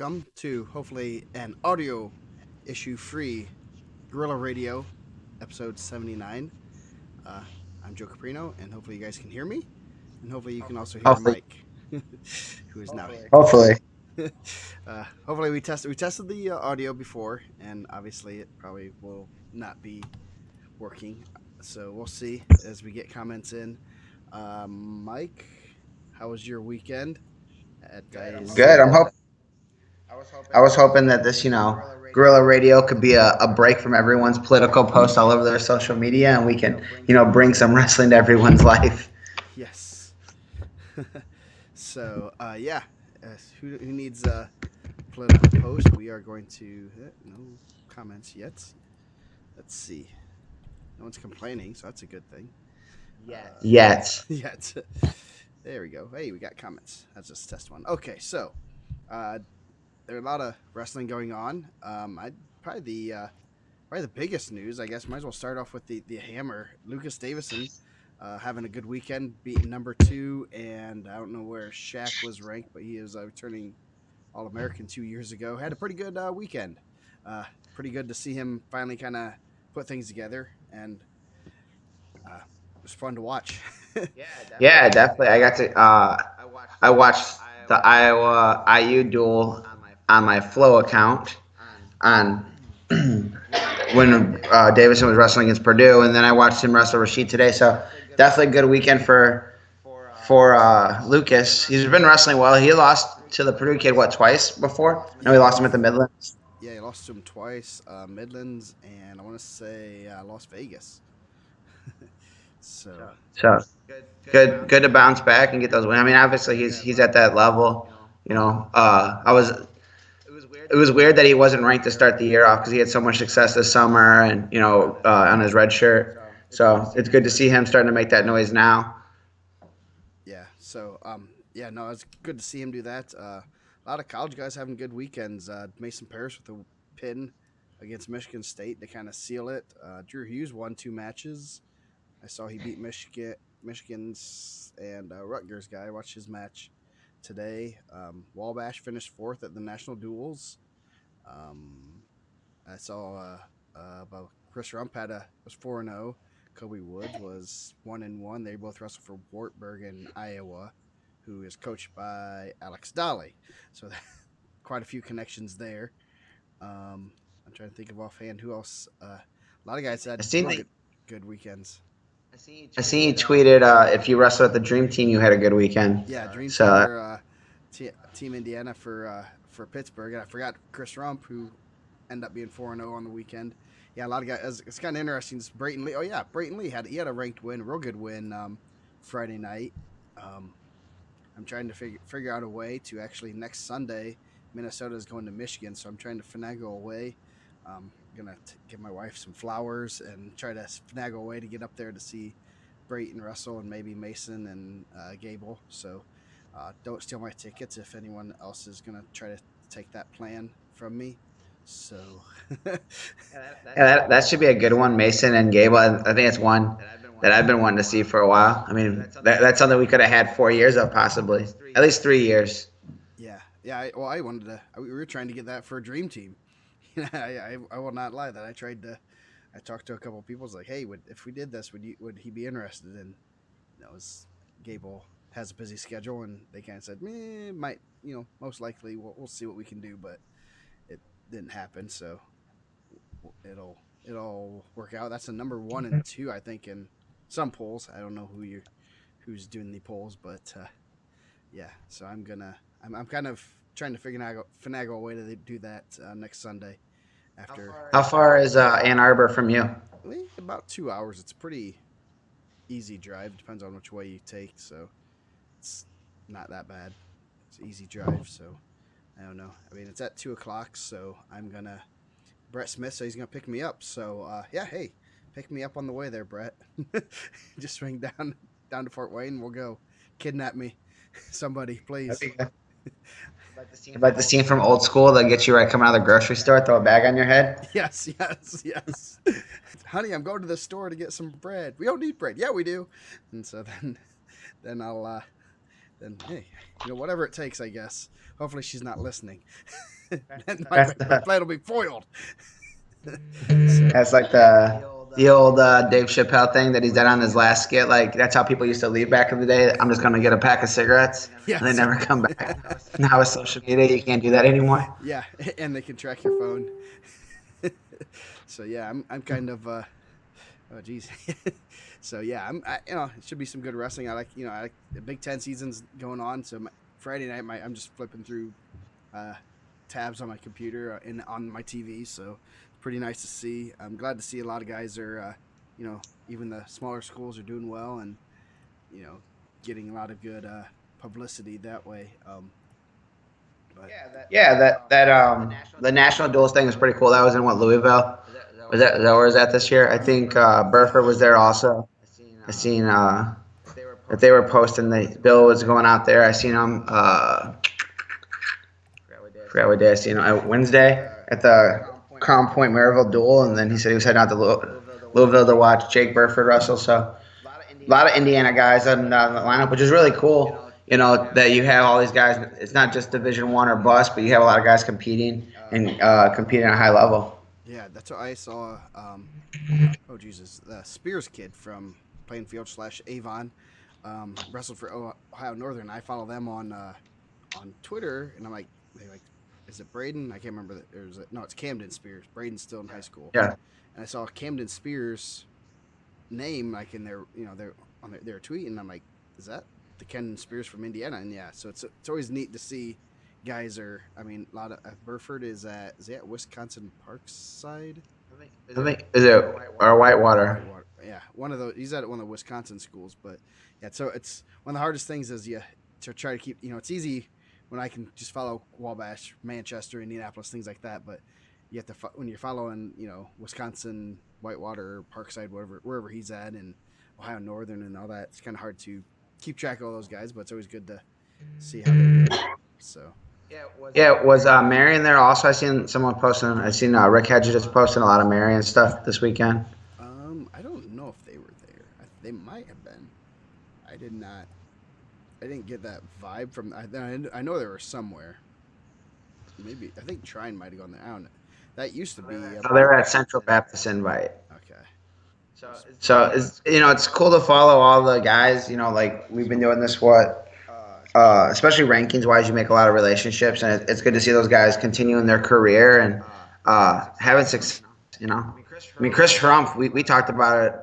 welcome to hopefully an audio issue free Gorilla Radio episode 79. Uh, I'm Joe Caprino, and hopefully you guys can hear me, and hopefully you can also hear Hopefully. Mike, who is now Hopefully. hopefully we tested the audio before, and obviously it probably will not be working. So we'll see as we get comments in. Mike, how was your weekend? Good. I was hoping that this, guerrilla radio could be a break from everyone's political posts all over their social media and we can, bring some wrestling to everyone's life. Yes. So, yeah. Who needs a political post? We are going to. No comments yet. Let's see. No one's complaining, so that's a good thing. Yet. Yet. There we go. Hey, we got comments. That's just test one. Okay, so there are a lot of wrestling going on. Probably the biggest news, I guess. Might as well start off with the Hammer. Lucas Davison having a good weekend, beating number 2, and I don't know where Shaq was ranked, but he is returning All-American 2 years ago. Had a pretty good weekend. Pretty good to see him finally kind of put things together, and it was fun to watch. Yeah, definitely. I watched the Iowa IU duel on my Flow account on when Davison was wrestling against Purdue, and then I watched him wrestle Rashid today. So definitely a good weekend for Lucas. He's been wrestling well. He lost to the Purdue kid twice before? No, he lost him at the Midlands. Yeah, he lost to him twice, Midlands, and I want to say Las Vegas. So So good to bounce back and get those wins. I mean, obviously he's at that level. It was weird that he wasn't ranked to start the year off because he had so much success this summer and on his red shirt. So it's good to see him starting to make that noise now. yeah, so yeah, no, it's good to see him do that. A lot of college guys having good weekends. Mason Parrish with a pin against Michigan State to kind of seal it. Drew Hughes won 2 matches. I saw he beat Michigan's and Rutgers guy. I watched his match today. Wabash finished 4th at the national duels. I saw about Chris Rump was 4-0. Kobe Woods was 1-1. They both wrestled for Wartburg in Iowa, who is coached by Alex Dolly. So quite a few connections there. I'm trying to think of offhand who else. A lot of guys had good weekends. I see you tweeted if you wrestled at the Dream Team, you had a good weekend. Yeah, Dream So Team or Team Indiana for Pittsburgh. And I forgot Chris Rump, who ended up being 4-0 on the weekend. Yeah, a lot of guys. It's kind of interesting. This Brayton Lee. Oh yeah, Brayton Lee had a ranked win, real good win Friday night. I'm trying to figure out a way to actually next Sunday. Minnesota is going to Michigan, so I'm trying to finagle a way. Gonna give my wife some flowers and try to finagle a way to get up there to see Brayton Russell and maybe Mason and Gable. So don't steal my tickets if anyone else is gonna try to take that plan from me. So yeah, that should be a good one, Mason and Gable. I think it's one that I've been wanting to see for a while. I mean, that's something we could have had 4 years of, possibly at least 3 years. yeah. I wanted to. We were trying to get that for a dream team. I will not lie that I talked to a couple of people. It's like, hey, if we did this, would he be interested? And Gable has a busy schedule, and they kind of said, might, most likely we'll see what we can do, but it didn't happen. So it'll work out. That's a number 1 and 2, I think, in some polls. I don't know who's doing the polls, but yeah. So I'm kind of trying to finagle a way to do that next Sunday. How far is Ann Arbor from you? About 2 hours. It's a pretty easy drive. Depends on which way you take, so it's not that bad. It's an easy drive, so I don't know. I mean, it's at 2:00, so Brett Smith says he's gonna pick me up. So yeah, hey, pick me up on the way there, Brett. Just swing down to Fort Wayne. We'll go. Kidnap me, somebody, please. Like the scene from Old School that gets you right coming out of the grocery store, throw a bag on your head. Yes. Honey, I'm going to the store to get some bread. We don't need bread. Yeah, we do. And so then then hey, whatever it takes, I guess. Hopefully she's not listening. And That's my the, plan will be foiled. that's like the old Dave Chappelle thing that he's done on his last skit. Like that's how people used to leave back in the day. I'm just gonna get a pack of cigarettes, and they Yes. never come back. Now with social media, you can't do that anymore. Yeah, and they can track your phone. So yeah, I'm kind of oh geez. So yeah, it should be some good wrestling. I like the Big Ten season's going on. So Friday night, I'm just flipping through tabs on my computer and on my TV. So it's pretty nice to see. I'm glad to see a lot of guys are, even the smaller schools are doing well and getting a lot of good publicity that way. But Yeah, that the national duels thing was pretty cool. That was in what, Louisville? Was that where was that this year? I think Burford was there also. I seen that they were posting that Bill was going out there. I seen him. Forgot what day I seen him. Wednesday at the Crown Point Maryville duel, and then he said he was heading out to Louisville to watch Jake Burford wrestle. So a lot of Indiana guys on the lineup, which is really cool. That you have all these guys. It's not just Division One or bust, but you have a lot of guys competing and competing at a high level. yeah, that's what I saw. Oh Jesus, the Spears kid from Plainfield / Avon wrestled for Ohio Northern. I follow them on Twitter, and I'm like, is it Braden? I can't remember. No, it's Camden Spears. Braden's still in high school. Yeah. And I saw Camden Spears name like in their their tweet, and I'm like, is that the Camden Spears from Indiana? And yeah, so it's always neat to see guys are. I mean, a lot of Burford is at Wisconsin Parkside. I think is it or Whitewater? Yeah, one of those. He's at one of the Wisconsin schools, but yeah. So it's one of the hardest things is to try to keep. It's easy when I can just follow Wabash, Manchester, Indianapolis, things like that. But you have to when you're following, Wisconsin, Whitewater, Parkside, wherever he's at, and Ohio Northern and all that. It's kind of hard to keep track of all those guys, but it's always good to see how they're doing. So. Yeah, was Marion there also? I seen someone posting. I seen Rick Hedges just posting a lot of Marion stuff this weekend. I don't know if they were there. They might have been. I did not. I didn't get that vibe from. I know they were somewhere. Maybe I think Trine might have gone there. I don't know. That used to be. Oh, they were at Central Baptist Invite. Okay. So it's cool to follow all the guys. Like we've been doing this especially rankings wise, you make a lot of relationships, and it's good to see those guys continuing their career and having success. I mean, Chris Trump, we talked about it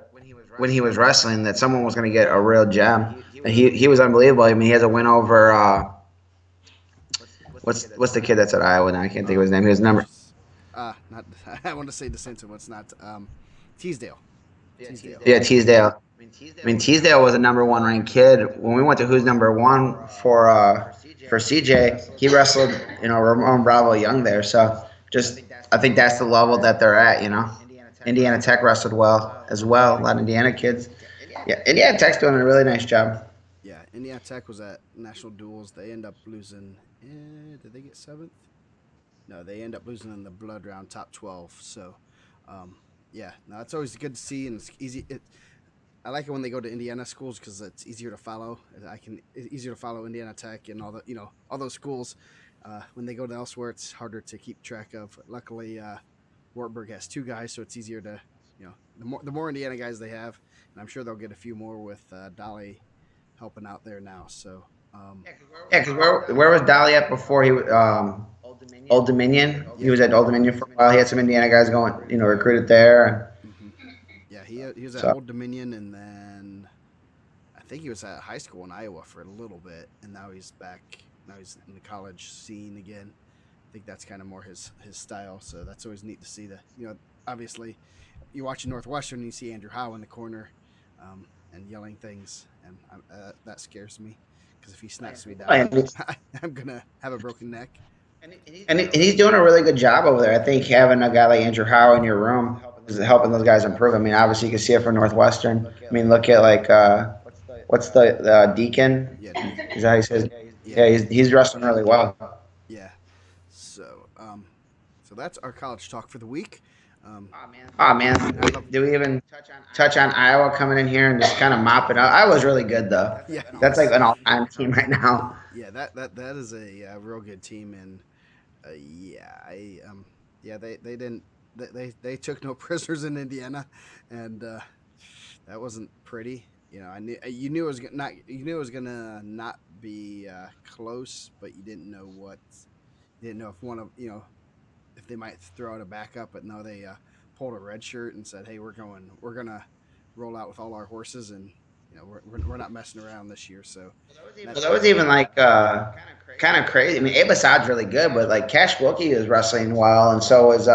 when he was wrestling that someone was going to get a real gem, and he was unbelievable. I mean, he has a win over what's the kid that's at Iowa now? I can't think of his name. His number. Not. I want to say DeSanto, but it's not. Teasdale. Teasdale. Yeah, Teasdale. I mean, Teasdale was a number one ranked kid. When we went to Who's Number One for CJ, he wrestled, Ramon Bravo Young there. So I think that's the level that they're at, Indiana Tech wrestled well as well. A lot of Indiana kids. Yeah, Indiana Tech's doing a really nice job. Yeah, Indiana Tech was at national duels. They end up losing. Did they get 7th? No, they end up losing in the blood round, top 12. So, yeah, no, it's always good to see, and it's easy. I like it when they go to Indiana schools because it's easier to follow. It's easier to follow Indiana Tech and all those schools. When they go to elsewhere, it's harder to keep track of. Luckily, Wartburg has 2 guys, so it's easier to, the more Indiana guys they have, and I'm sure they'll get a few more with Dolly helping out there now. So, yeah, because where was Dolly at before he Old Dominion? He was at Old Dominion for a while. He had some Indiana guys going, recruited there. Mm-hmm. Yeah, he was at Old Dominion, and then I think he was at high school in Iowa for a little bit, and now he's back. Now he's in the college scene again. I think that's kind of more his style. So that's always neat to see. Obviously, you watch Northwestern, and you see Andrew Howe in the corner, and yelling things, and that scares me because if he snaps me down, I'm gonna have a broken neck. And he's doing a really good job over there. I think having a guy like Andrew Howe in your room is helping those guys improve. I mean, obviously you can see it from Northwestern. I mean, look at what's the Deacon? Yeah, Is that how he says? Yeah, he's wrestling really well. Yeah. So, so that's our college talk for the week. Oh man, I love. do we even touch on Iowa coming in here and just kind of mopping up? I was really good though. Yeah, That's like yes, an all-time team right now. yeah. That is a real good team, and yeah, yeah, they didn't. They took no prisoners in Indiana, and that wasn't pretty. You know, I knew you knew it was not you knew it was gonna not be close, but you didn't know what. You didn't know if one of if they might throw out a backup, but no, they pulled a red shirt and said, "Hey, we're gonna roll out with all our horses, and we're not messing around this year." So Well, that's that was good. even like kind of crazy. I mean, eipisode's really good, but like Cash Wilkie is wrestling well, and so is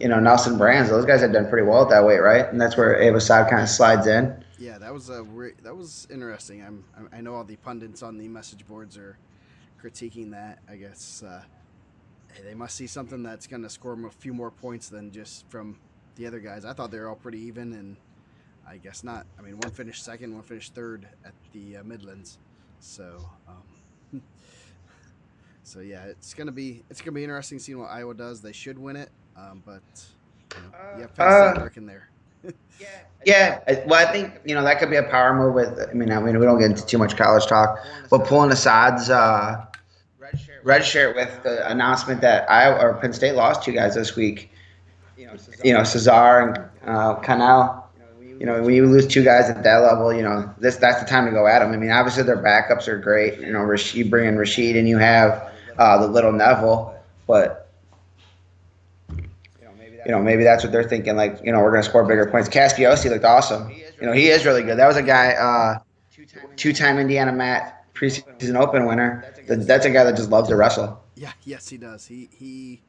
Nelson Brands. Those guys have done pretty well at that weight, right? And that's where episode kind of slides in. Yeah, that was interesting. I know all the pundits on the message boards are critiquing that. I guess hey, they must see something that's going to score them a few more points than just from the other guys. I thought they were all pretty even, and I guess not. I mean, one finished second, one finished third at the Midlands. So, so yeah, it's gonna be interesting seeing what Iowa does. They should win it, but you have Penn State lurking there. Yeah, well, I think that could be a power move. I mean, we don't get into too much college talk, but pulling Assad's red shirt with the announcement that Iowa or Penn State lost two guys this week. Cesar and Cannell. When you lose two guys at that level, that's the time to go at them. I mean, obviously their backups are great. You bring in Rashid and you have the little Neville, but maybe that's what they're thinking. Like, we're going to score bigger points. Caspiosi looked awesome. He is really good. That was a guy, two-time Indiana Mat preseason Open winner. That's a guy that just loves to wrestle. Yeah, yes, he does. He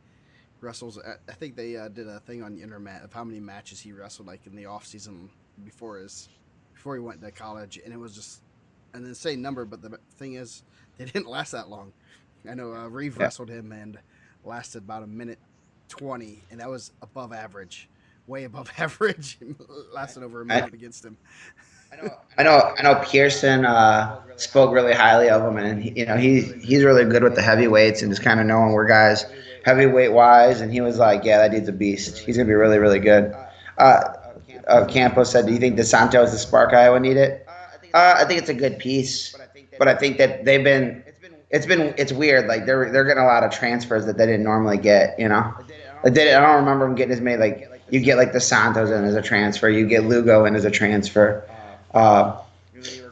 wrestles. I think they did a thing on the internet of how many matches he wrestled like in the off season before he went to college, and it was just an insane number. But the thing is, they didn't last that long. I know Reeve wrestled him and lasted about a minute 20, and that was above average, way above average. Lasted over a minute against him. I know. Pearson spoke really highly of him, and he's really good with the heavyweights and just kind of knowing where guys heavyweight wise. And he was like, "Yeah, that dude's a beast. He's gonna be really, really good." Campos said, "Do you think DeSanto is the spark Iowa needed?" I think it's a good piece, but I think that it's weird. Like they're getting a lot of transfers that they didn't normally get. Like I don't remember them getting as many. Like you get like the Santos in as a transfer, you get Lugo in as a transfer. Uh,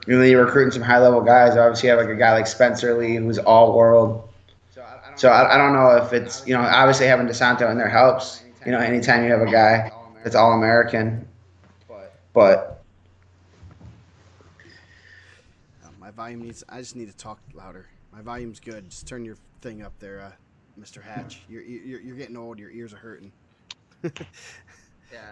you're recruiting some high level guys. Obviously, you have like a guy like Spencer Lee who's all world. So I don't know if it's obviously having DeSanto in there helps. Anytime you have a guy that's all American, but My volume needs. I just need to talk louder. My volume's good. Just turn your thing up there, Mr. Hatch. You're getting old. Your ears are hurting.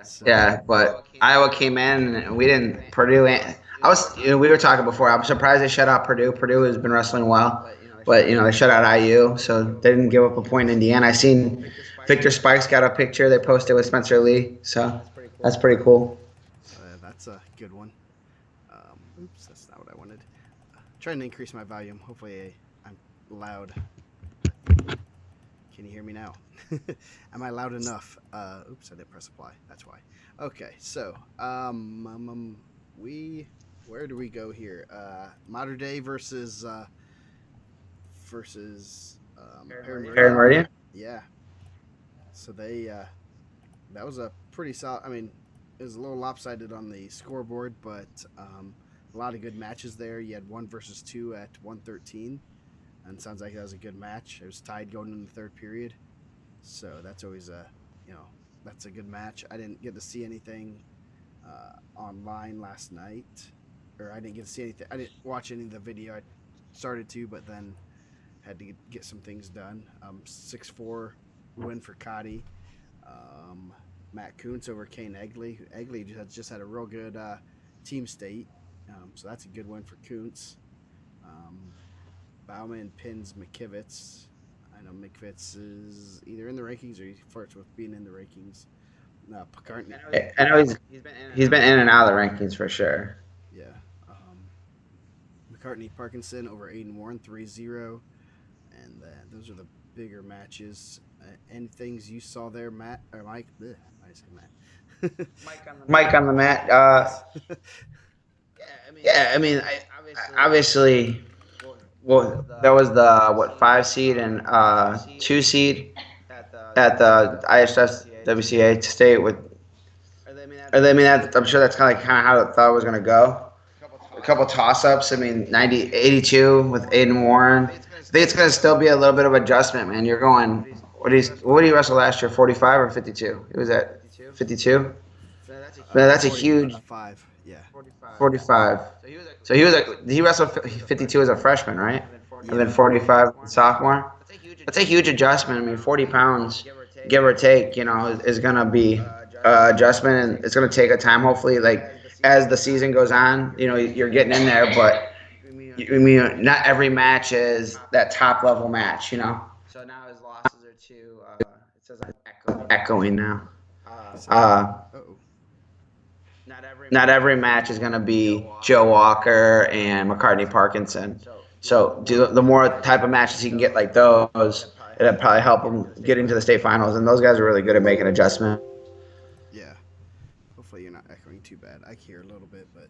So, yeah. But Iowa came in and we didn't. Purdue. I was. We were talking before. I'm surprised they shut out Purdue. Purdue has been wrestling well, but they shut out IU, so they didn't give up a point in Indiana. I seen Victor Spikes got a picture they posted with Spencer Lee, so that's pretty cool. that's a good one. Oops, that's not what I wanted. Trying to increase my volume. Hopefully, I'm loud. Can you hear me now? Am I loud enough? Oops, I didn't press apply. That's why. Okay, so where do we go here? Mater Dei versus Aaron Meridian. Yeah. So they that was a pretty solid. I mean, it was a little lopsided on the scoreboard, but a lot of good matches there. You had 1-2 at 113, and it sounds like that was a good match. It was tied going into the third period, so that's always that's a good match. I didn't get to see anything online last night, or I didn't get to see anything. I didn't watch any of the video. I started to, but then had to get some things done. 6-4 win for Cotty. Matt Kuntz over Kane Egley. Egley just had a real good team state, so that's a good win for Kuntz. Bauman pins McKivitz. I know McKivitz is either in the rankings or he flirts with being in the rankings. Pacartney. I know he's been in and out of the rankings for sure. Yeah. McCartney Parkinson over Aiden Warren 3-0. And those are the bigger matches. Any things you saw there, Matt or Mike? Bleh, I say Matt. Mike on the mat. Yes. Yeah, I mean, obviously, well, that was the what 5 seed and 2 seed at the ISS WCA state with. I mean, I'm sure that's kind of how I thought it was going to go. A couple toss ups. I mean, 90, 82 with Aiden Warren. I think it's going to still be a little bit of adjustment, man. You're going. What did he wrestle last year? 45 or 52? He was at 52. Man, that's a huge 45. Yeah. 45. So he wrestled 52 as a freshman, right? And then Yeah. 45 as a sophomore. That's a huge adjustment. I mean, 40 pounds, give or take, is going to be adjustment, and it's going to take a time. Hopefully, like as the season goes on, you're getting in there, but I mean, not every match is that top level match, So now his losses are to. It says I'm echoing now. Uh-oh. Not every match is going to be Joe Walker and McCartney Parkinson. So the more type of matches he can get like those, it'll probably help him get into the state finals. And those guys are really good at making adjustments. Yeah. Hopefully you're not echoing too bad. I can hear a little bit, but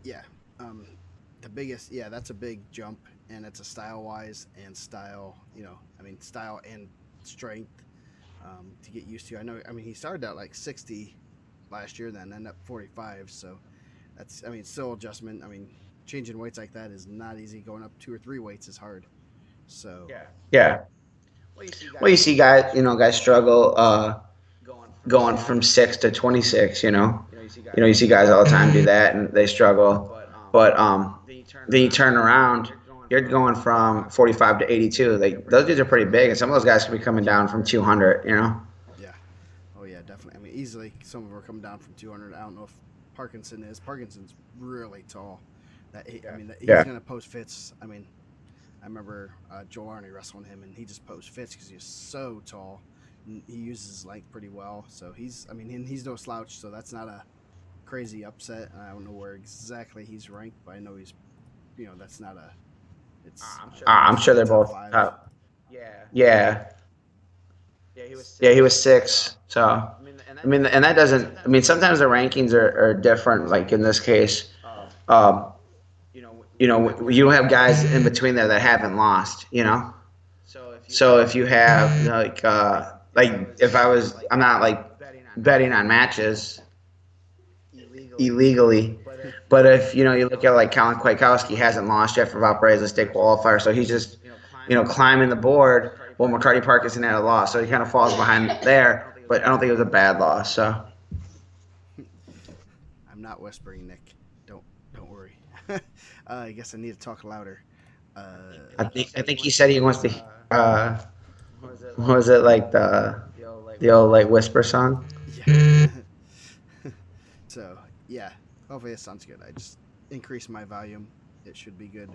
yeah. Um, the biggest, yeah, that's a big jump, and it's a style wise and style. I mean, style and strength to get used to. I mean, he started out like 60 last year, then ended up 45. So that's, I mean, still adjustment. I mean, changing weights like that is not easy. Going up 2 or 3 weights is hard. So Yeah. Well, you see guys struggle going from 6 to 26. You see guys all the time do that, and they struggle. But then you turn around, you're going from 45 to 82. Like those dudes are pretty big, and some of those guys could be coming down from 200. yeah, oh yeah, definitely. I mean, easily some of them are coming down from 200. I don't know if Parkinson is. Parkinson's really tall. I mean, he's gonna post fits. I mean, I remember Joel Arney wrestling him, and he just posed fits because he's so tall. And he uses his length pretty well, so he's no slouch. So that's not a crazy upset. I don't know where exactly he's ranked, but I know he's, that's not a. It's. I'm sure they're both. Yeah. Yeah, he was 6. So I mean, and that doesn't. I mean, sometimes the rankings are different. Like in this case, um, you have guys in between there that haven't lost. So if you have like if I'm not like betting on matches illegally, but if you look at like Colin Kwiatkowski hasn't lost yet for Valparaiso State qualifier, so he's just climbing the board. Well, McCarty Parkinson had a loss, so he kind of falls behind there. But I don't think it was a bad loss. So I'm not whispering, Nick. Don't worry. I guess I need to talk louder. I think he said he wants to. What was it like the old like whisper song? Yeah. So yeah, hopefully it sounds good. I just increased my volume. It should be good.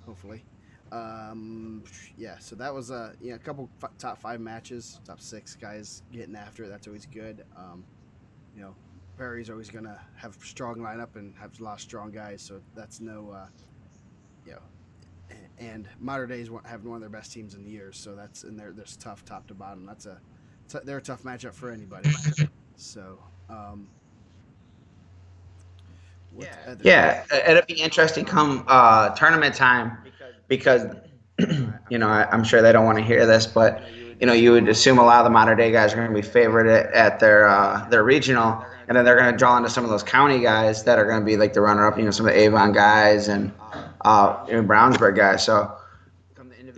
Hopefully. Yeah. So that was a couple top 5 matches, top 6 guys getting after it. That's always good. You know, Perry's always gonna have a strong lineup and have a lot of strong guys. So that's no, you know. And Mater Dei's having one of their best teams in years, so that's they're tough top to bottom. They're a tough matchup for anybody. So, Yeah, it'll be interesting come tournament time because I'm sure they don't want to hear this, but you would assume a lot of the Mater Dei guys are going to be favored at their regional, and then they're going to draw into some of those county guys that are going to be like the runner-up, some of the Avon guys and Brownsburg guys. So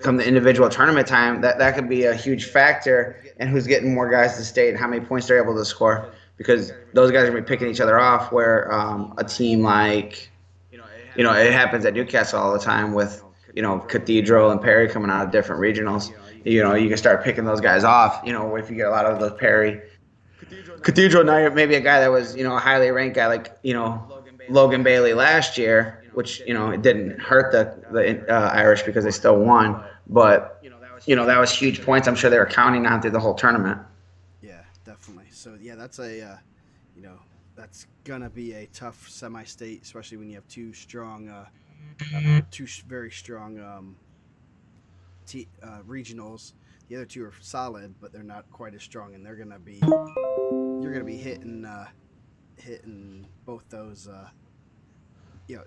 come the individual tournament time, that could be a huge factor in who's getting more guys to state and how many points they're able to score, because those guys are going to be picking each other off, where a team like, it happens at Newcastle all the time with, Cathedral and Perry coming out of different regionals. You can start picking those guys off, if you get a lot of those Perry. Cathedral, now maybe a guy that was, a highly ranked guy like, Logan Bailey last year, which, it didn't hurt the Irish because they still won. But, that was huge points I'm sure they were counting on through the whole tournament. Yeah, definitely. So, yeah, that's that's going to be a tough semi-state, especially when you have two very strong regionals. The other two are solid, but they're not quite as strong, and you're gonna be hitting both those. You know,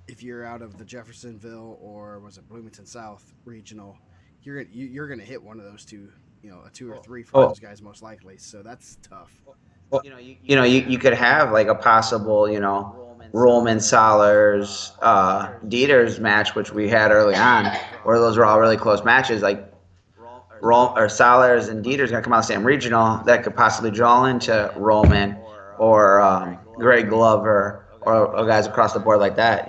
if you're out of the Jeffersonville or was it Bloomington South regional, you're gonna hit one of those two. A two or three for those guys most likely. So that's tough. Well, you could have like a possible, Roman Solers, Dieters match, which we had early on, where those were all really close matches. Like or Solers and Dieters going to come out of the same regional that could possibly draw into Roman or Greg Glover or guys across the board like that.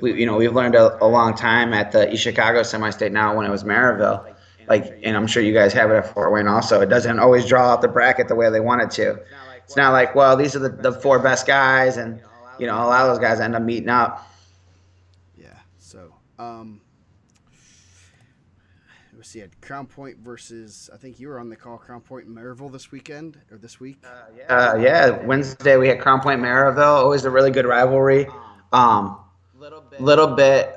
We've learned a long time at the East Chicago semi-state now when it was Maryville. And I'm sure you guys have it at Fort Wayne also. It doesn't always draw out the bracket the way they want it to. It's not like, well, these are the four best guys, and a lot of those guys end up meeting up. Yeah. So, let's see. Crown Point versus, I think you were on the call, Crown Point and Maryville this weekend or this week. Yeah. Wednesday we had Crown Point Maryville. Always a really good rivalry. Little bit.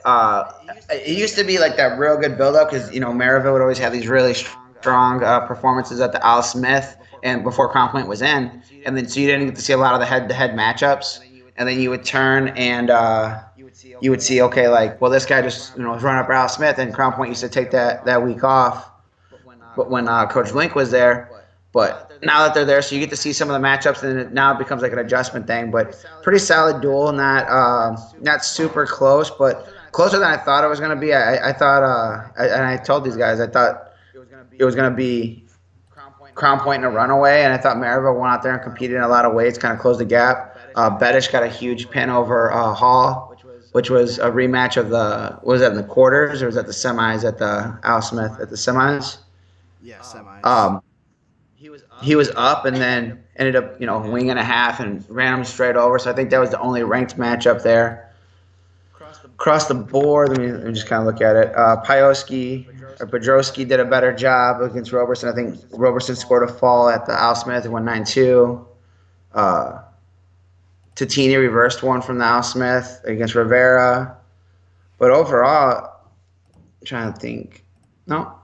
It used to be like that real good build-up because Maryville would always have these really strong performances at the Al Smith and before Crown Point was in, and then so you didn't get to see a lot of the head-to-head matchups, and then you would turn and you would see, okay, like, well, this guy just was running up Al Smith, and Crown Point used to take that week off, but when Coach Link was there. But now that they're there, so you get to see some of the matchups, and now it becomes like an adjustment thing. But pretty solid duel, not super close, but closer than I thought it was going to be. I thought, and I told these guys, I thought it was going to be Crown Point and a runaway, and I thought Maryville went out there and competed in a lot of weights, kind of closed the gap. Bettish got a huge pin over Hall, which was a rematch of was that in the quarters or was that the semis at the Al Smith at the semis? Yeah, semis. He was up and then ended up, winging a half and ran him straight over. So I think that was the only ranked matchup there. Across the board, let me just kind of look at it. Bodrowski did a better job against Roberson. I think Roberson scored a fall at the Al Smith and won 9-2. Tatini reversed one from the Al Smith against Rivera. But overall, I'm trying to think. No,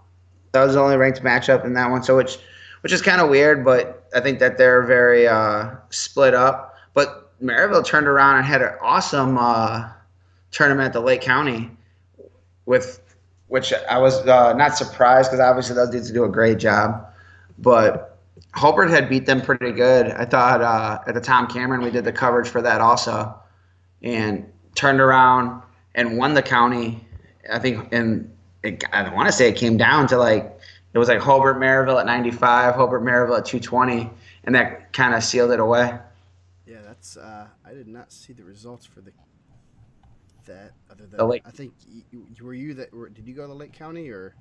that was the only ranked matchup in that one. So which is kind of weird, but I think that they're very split up. But Maryville turned around and had an awesome tournament at the Lake County, which I was not surprised because obviously those dudes do a great job. But Hobart had beat them pretty good. I thought at the Tom Cameron we did the coverage for that also, and turned around and won the county. I think, I want to say it came down to it was like Hobart Maryville at 95, Hobart Maryville at 220, and that kind of sealed it away. Yeah, that's I did not see the results for that other than the Lake. I think did you go to the Lake County or?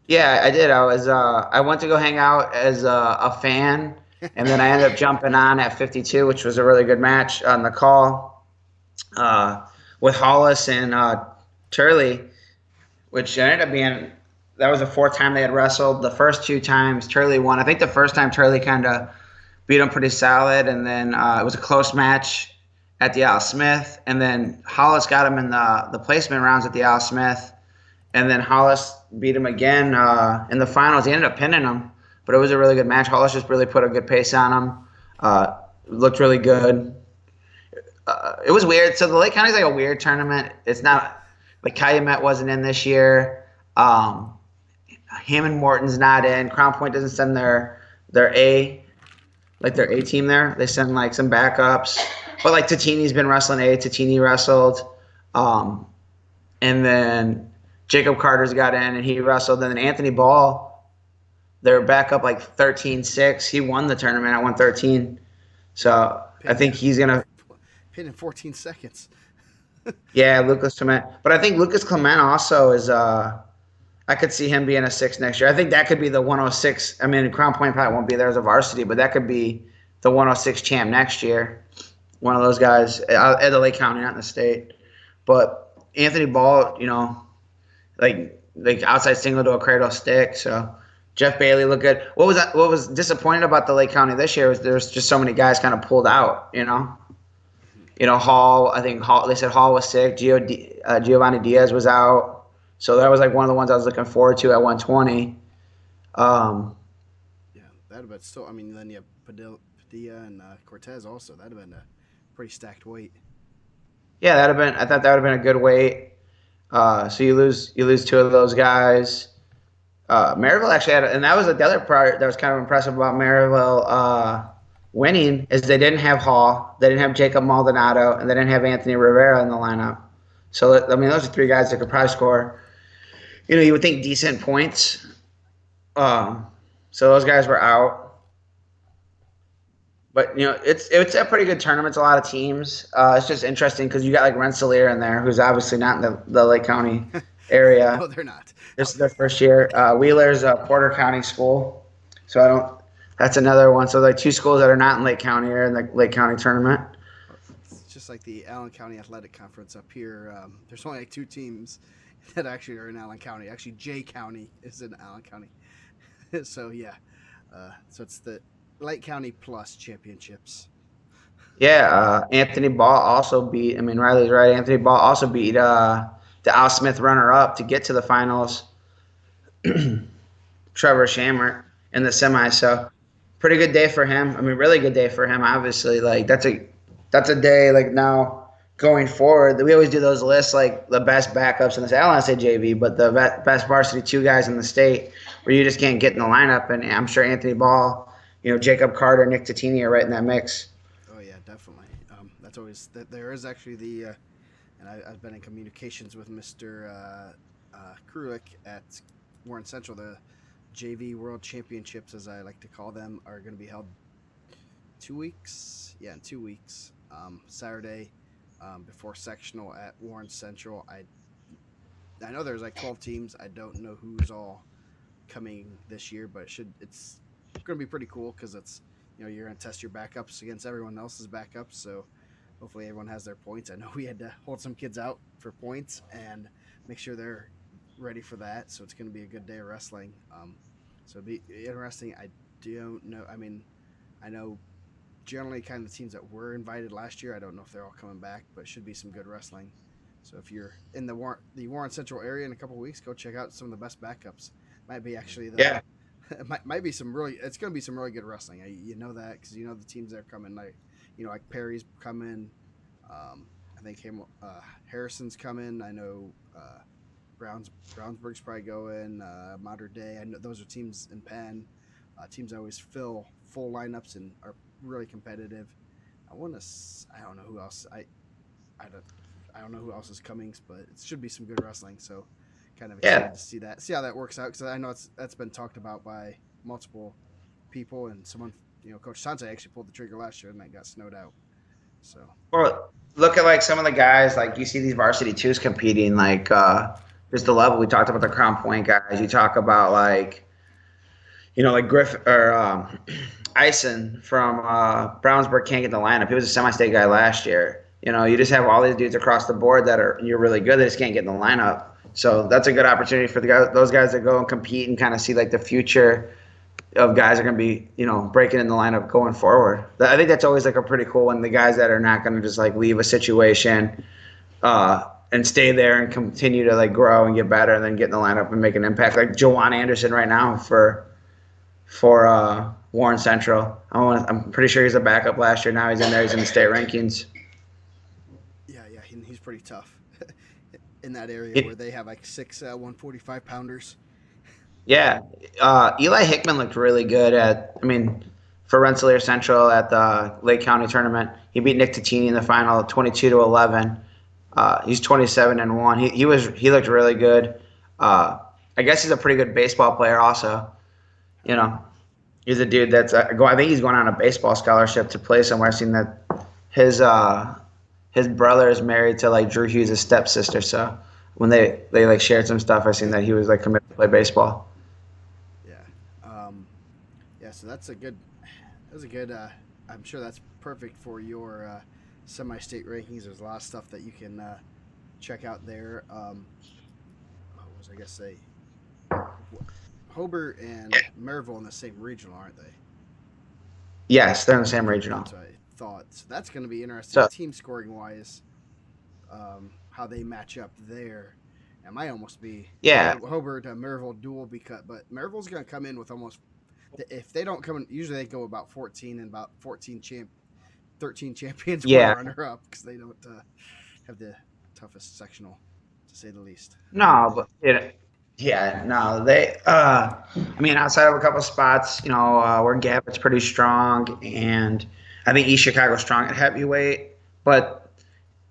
Yeah, I did. I went to go hang out as a fan, and then I ended up jumping on at 52, which was a really good match on the call with Hollis and Turley, which ended up being. That was the fourth time they had wrestled. The first two times, Turley won. I think the first time Turley kind of beat him pretty solid, and then it was a close match at the Al Smith, and then Hollis got him in the placement rounds at the Al Smith, and then Hollis beat him again in the finals. He ended up pinning him, but it was a really good match. Hollis just really put a good pace on him. Looked really good. It was weird. So the Lake County's like a weird tournament. It's not like Calumet wasn't in this year. Hammond Morton's not in. Crown Point doesn't send their A team there. They send some backups. But Tatini's been wrestling A. Tatini wrestled. And then Jacob Carter's got in and he wrestled. And then Anthony Ball, their backup 13-6. He won the tournament at 113. So I think he's going to pin in 14 seconds. Yeah, Lucas Clement. But I think Lucas Clement also is I could see him being a 6 next year. I think that could be the 106. I mean, Crown Point probably won't be there as a varsity, but that could be the 106 champ next year. One of those guys at the Lake County, not in the state. But Anthony Ball, like outside single to a cradle stick. So Jeff Bailey looked good. What was disappointing about the Lake County this year was there's just so many guys kind of pulled out. Hall. I think Hall. They said Hall was sick. Giovanni Diaz was out. So that was like one of the ones I was looking forward to at 120. Um, Yeah, that'd have been still. I mean, then you have Padilla and Cortez also. That'd have been a pretty stacked weight. yeah, that'd have been. I thought that would have been a good weight. So you lose two of those guys. Maryville actually had, and that was the other part that was kind of impressive about Maryville winning is they didn't have Hall, they didn't have Jacob Maldonado, and they didn't have Anthony Rivera in the lineup. So I mean, those are three guys that could probably score. You would think decent points. Um, so those guys were out. But it's a pretty good tournament. It's a lot of teams. It's just interesting because you got like Rensselaer in there, who's obviously not in the Lake County area. No, they're not. This is their first year. Wheeler's a Porter County school, so I don't. That's another one. So like two schools that are not in Lake County are in the Lake County tournament. It's just like the Allen County Athletic Conference up here. There's only like two teams that actually are in Allen County. Actually, Jay County is in Allen County. So yeah, so it's the Lake County Plus championships. Yeah, Anthony Ball also beat. I mean, Riley's right. Anthony Ball also beat the Al Smith runner-up to get to the finals. Trevor Shammer in the semi. So pretty good day for him. I mean, really good day for him. Obviously, like that's a day like now going forward. We always do those lists like the best backups in the state. I don't want to say JV, but the best varsity two guys in the state where you just can't get in the lineup. And I'm sure Anthony Ball, Jacob Carter, Nick Tatini are right in that mix. Oh yeah, definitely. That's always there is actually and I've been in communications with Mr. Krulik at Warren Central. The JV World Championships, as I like to call them, are going to be held 2 weeks. Yeah, in 2 weeks. Saturday before sectional at Warren Central. I know there's like 12 teams. I don't know who's all coming this year, but it's going to be pretty cool because you're going to test your backups against everyone else's backups. So hopefully everyone has their points. I know we had to hold some kids out for points and make sure they're ready for that. So it's going to be a good day of wrestling. So it'll be interesting. I don't know. I mean, I know generally kind of the teams that were invited last year. I don't know if they're all coming back, but it should be some good wrestling. So if you're in the Warren Central area in a couple of weeks, go check out some of the best backups. Might be actually Yeah. it might be some really. It's going to be some really good wrestling. You know that because you know the teams that are coming. Like Perry's coming. I think Harrison's coming. I know Brownsburg's probably going. Modern Day. I know those are teams in Penn. Teams that always fill full lineups and are really competitive. I don't know who else. I don't know who else is coming, but it should be some good wrestling. So, kind of excited to see how that works out because I know that's been talked about by multiple people and someone. Coach Sante actually pulled the trigger last year and that got snowed out. So. Or look at like some of the guys like you see these varsity twos competing like just the level we talked about the Crown Point guys. You talk about like like Griff or Ison from Brownsburg can't get the lineup. He was a semi-state guy last year. You just have all these dudes across the board that you're really good. They just can't get in the lineup. So that's a good opportunity for those guys to go and compete and kind of see like the future of guys are going to be, breaking in the lineup going forward. I think that's always like a pretty cool one. The guys that are not going to just like leave a situation and stay there and continue to like grow and get better and then get in the lineup and make an impact. Like Jawan Anderson right now for Warren Central. I'm pretty sure he's a backup last year. Now he's in there. He's in the state rankings. Yeah, he's pretty tough in that area where they have like 6 145 pounders. Yeah, Eli Hickman looked really good for Rensselaer Central at the Lake County tournament. He beat Nick Tatini in the final, 22-11. He's 27-1. He looked really good. I guess he's a pretty good baseball player also. He's a dude that's I think he's going on a baseball scholarship to play somewhere. I've seen that his brother is married to like Drew Hughes' stepsister. So when they like shared some stuff, I seen that he was like committed to play baseball. So that's a good. I'm sure that's perfect for your semi-state rankings. There's a lot of stuff that you can check out there. What was I gonna say? Hobart and Maryville in the same regional, aren't they? Yes, they're in the same regional. That's what I thought. So that's going to be interesting, team scoring wise, how they match up there. It might almost be Yeah, Hobart Maryville duel because, but Maryville's going to come in with almost if they don't come in, usually they go about 14 and about 13 champions, one yeah. runner up because they don't have the toughest sectional, to say the least. No, but yeah, no, they. I mean, outside of a couple spots, where Gavitt's pretty strong, and I think East Chicago's strong at heavyweight, but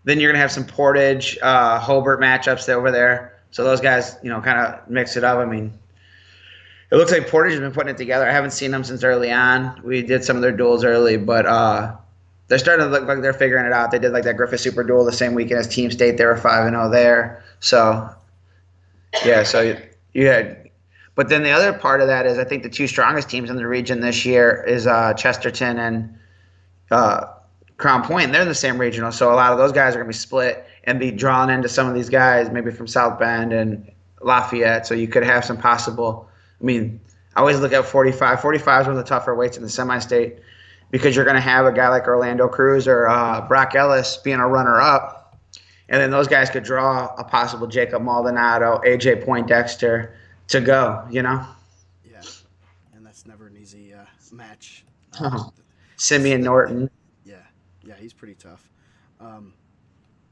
then you're gonna have some Portage, Hobart matchups over there. So those guys, kind of mix it up. I mean, it looks like Portage has been putting it together. I haven't seen them since early on. We did some of their duels early, but they're starting to look like they're figuring it out. They did like that Griffith Super Duel the same weekend as Team State. They were 5-0 there. So yeah, so you had, but then the other part of that is I think the two strongest teams in the region this year is Chesterton and uh, Crown Point. They're in the same regional, so a lot of those guys are going to be split and be drawn into some of these guys, maybe from South Bend and Lafayette. So you could have some possible. I mean, I always look at 45. 45 is one of the tougher weights in the semi-state because you're going to have a guy like Orlando Cruz or Brock Ellis being a runner-up, and then those guys could draw a possible Jacob Maldonado, AJ Poindexter to go. Yeah, and that's never an easy match. Simeon Norton. Yeah, yeah, he's pretty tough. Um,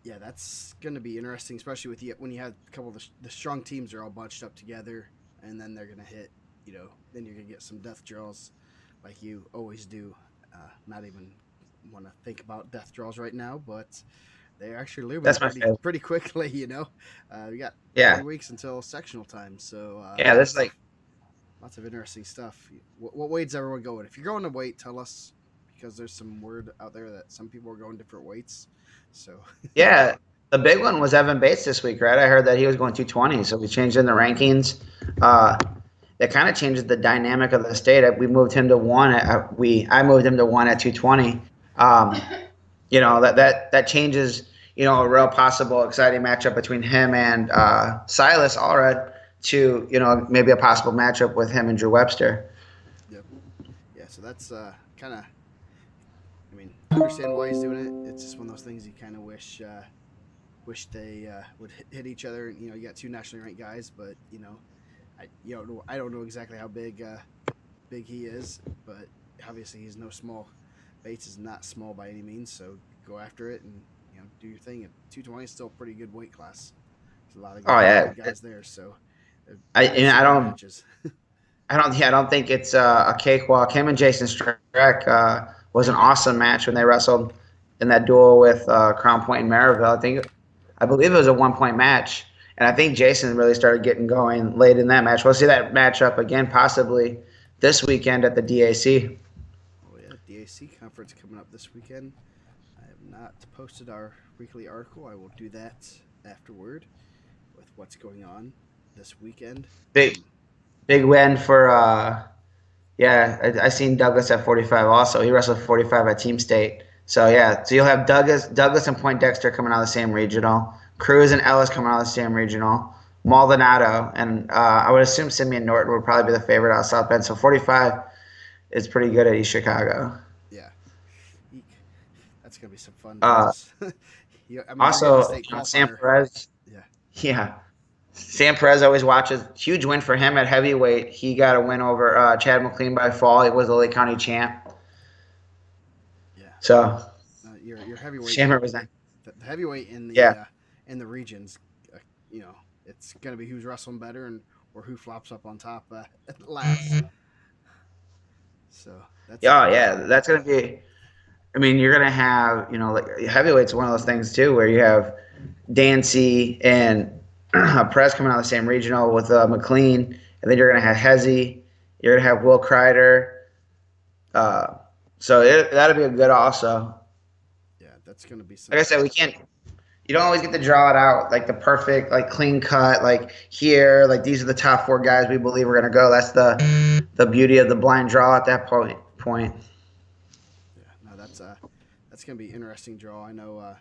yeah, that's going to be interesting, especially with when you have a couple of the strong teams are all bunched up together, and then they're going to hit. Then you're going to get some death draws, like you always do. Not even want to think about death draws right now, but they're actually looming That's my favorite. pretty quickly. We got Yeah. 3 weeks until sectional time, so Yeah, there's like lots of interesting stuff. What weights everyone going? If you're going to weight, tell us because there's some word out there that some people are going different weights. So yeah, the big one was Evan Bates this week, right? I heard that he was going 220, so we changed in the rankings. That kind of changes the dynamic of the state. We moved him to one. I moved him to one at 220. That changes. A real possible exciting matchup between him and Silas Allred to maybe a possible matchup with him and Drew Webster. Yep. Yeah. So that's kind of. I mean, I understand why he's doing it. It's just one of those things you kind of wish they would hit each other. And, you got two nationally ranked guys, but I don't know exactly how big he is, but obviously he's no small. Bates is not small by any means, so go after it and do your thing. At 220 is still a pretty good weight class. There's a lot of good guys there, so I don't think it's a cakewalk. Him and Jason Streck was an awesome match when they wrestled in that duel with Crown Point and Maryville. I believe it was a 1-point match. And I think Jason really started getting going late in that match. We'll see that matchup again possibly this weekend at the DAC. Oh, yeah, DAC conference coming up this weekend. I have not posted our weekly article. I will do that afterward with what's going on this weekend. Big win for, I seen Douglas at 45 also. He wrestled 45 at Team State. So, so you'll have Douglas and Poindexter coming out of the same regional. Cruz and Ellis coming out of the same regional, Maldonado, and I would assume Simeon Norton would probably be the favorite out of South Bend. So 45 is pretty good at East Chicago. Yeah. That's going to be some fun. Also, Sam Perez. Yeah. Sam Perez always watches. Huge win for him at heavyweight. He got a win over Chad McLean by fall. He was the Lake County champ. Yeah. So your heavyweight. Shammer was that. The heavyweight in the in the regions, it's going to be who's wrestling better or who flops up on top last. So that's that's going to be. I mean, you're going to have like heavyweight's one of those things too, where you have Dancy and Perez coming out of the same regional with McLean, and then you're going to have Hezzy. You're going to have Will Kreider. So that'll be a good also. Yeah, that's going to be. Like I said, you don't always get to draw it out like the perfect, like clean cut, like here, like these are the top 4 guys we believe are going to go. That's the beauty of the blind draw at that point. Yeah, no, that's going to be an interesting draw. I know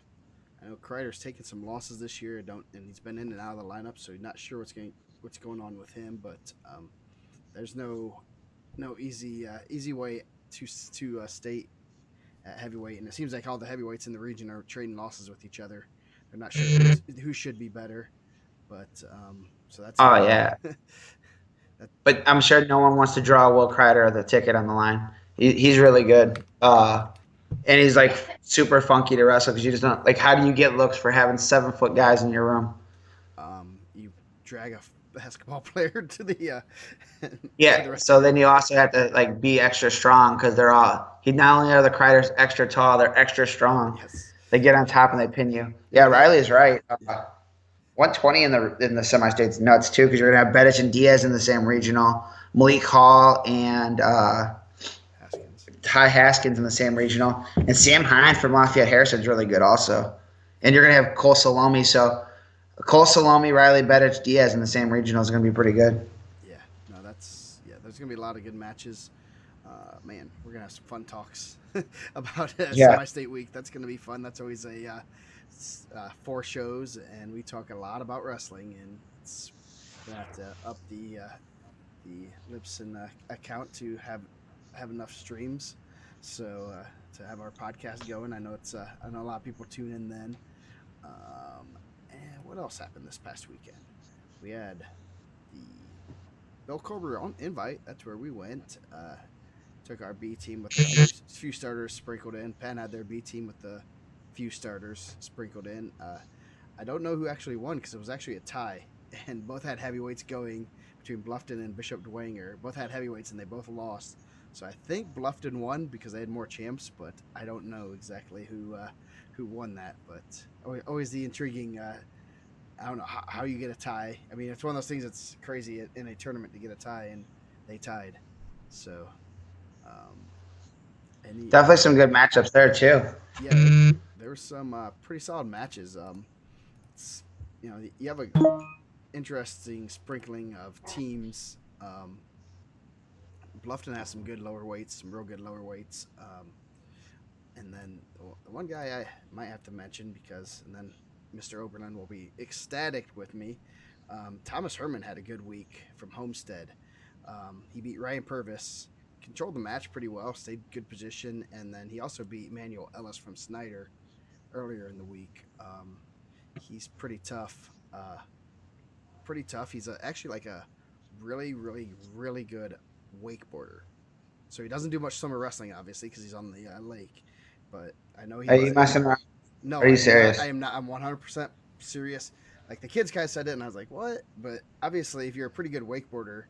Kreider's taken some losses this year. And he's been in and out of the lineup, so not sure what's going on with him. But there's no easy way to state at heavyweight, and it seems like all the heavyweights in the region are trading losses with each other. They're not sure who should be better. But so that's Oh fun. yeah, That, but I'm sure no one wants to draw Will Kreider the ticket on the line. He's really good. And he's like super funky to wrestle because you just don't like. How do you get looks for having 7 foot guys in your room? you drag a basketball player to the to Yeah. the rest of So the then room. you also have to like be extra strong because they're all. He not only are the Kreiders extra tall, they're extra strong. Yes. They get on top and they pin you. Yeah, Yeah. That. Riley's right. Yeah. 120 in the semi-state's nuts too because you're gonna have Bedic and Diaz in the same regional, Malik Hall and Haskins. Ty Haskins in the same regional, and Sam Hine from Lafayette Harrison's really good also. And you're gonna have Cole Salome, so Cole Salome, Riley Bedic, Diaz in the same regional is gonna be pretty good. Yeah. No, that's yeah. There's gonna be a lot of good matches. Man, we're gonna have some fun talks about Yeah, semi-state week. That's gonna be fun. That's always a 4 shows, and we talk a lot about wrestling, and it's gonna have to up the Libsyn account to have enough streams. So to have our podcast going, I know I know a lot of people tune in then. And what else happened this past weekend? We had the Bill Cobra on invite. That's where we went. Took our B team with a few starters sprinkled in. Penn had their B team with the few starters sprinkled in. I don't know who actually won because it was actually a tie, and both had heavyweights going between Bluffton and Bishop Dwenger. Both had heavyweights and they both lost. So I think Bluffton won because they had more champs, but I don't know exactly who won that. But always the intriguing. I don't know how you get a tie. I mean, it's one of those things that's crazy in a tournament to get a tie, and they tied. So, um, definitely some good matchups there too. yeah, there were some pretty solid matches. It's, you have a interesting sprinkling of teams. Bluffton has some good lower weights, some real good lower weights. And then the one guy I might have to mention and then Mr. Oberlin will be ecstatic with me. Thomas Herman had a good week from Homestead. He beat Ryan Purvis, controlled the match pretty well, stayed good position, and then he also beat Manuel Ellis from Snyder earlier in the week. He's pretty tough. Pretty tough. He's actually like a really, really, really good wakeboarder. So he doesn't do much summer wrestling, obviously, because he's on the lake. But I know Are he's you messing around? no, Are I you am not. I serious? am not. I'm 100% serious. Like the kids kind of said it, and I was like, "What?" But obviously, if you're a pretty good wakeboarder,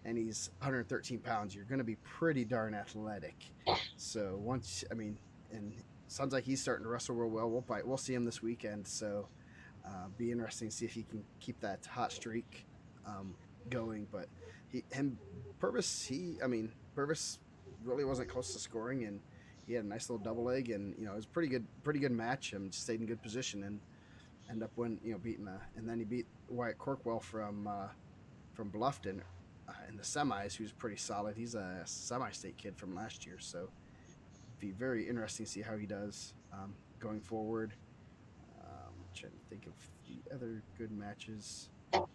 and he's 113 pounds, you're going to be pretty darn athletic. So I mean, and sounds like he's starting to wrestle real well. We'll see him this weekend. So be interesting to see if he can keep that hot streak um, going. But Purvis, Purvis really wasn't close to scoring, and he had a nice little double leg, and it was a pretty good match. And stayed in good position and end up beating and then he beat Wyatt Corkwell from Bluffton in the semis, who's pretty solid. He's a semi-state kid from last year, so be very interesting to see how he does going forward. Trying to think of the other good matches. Um,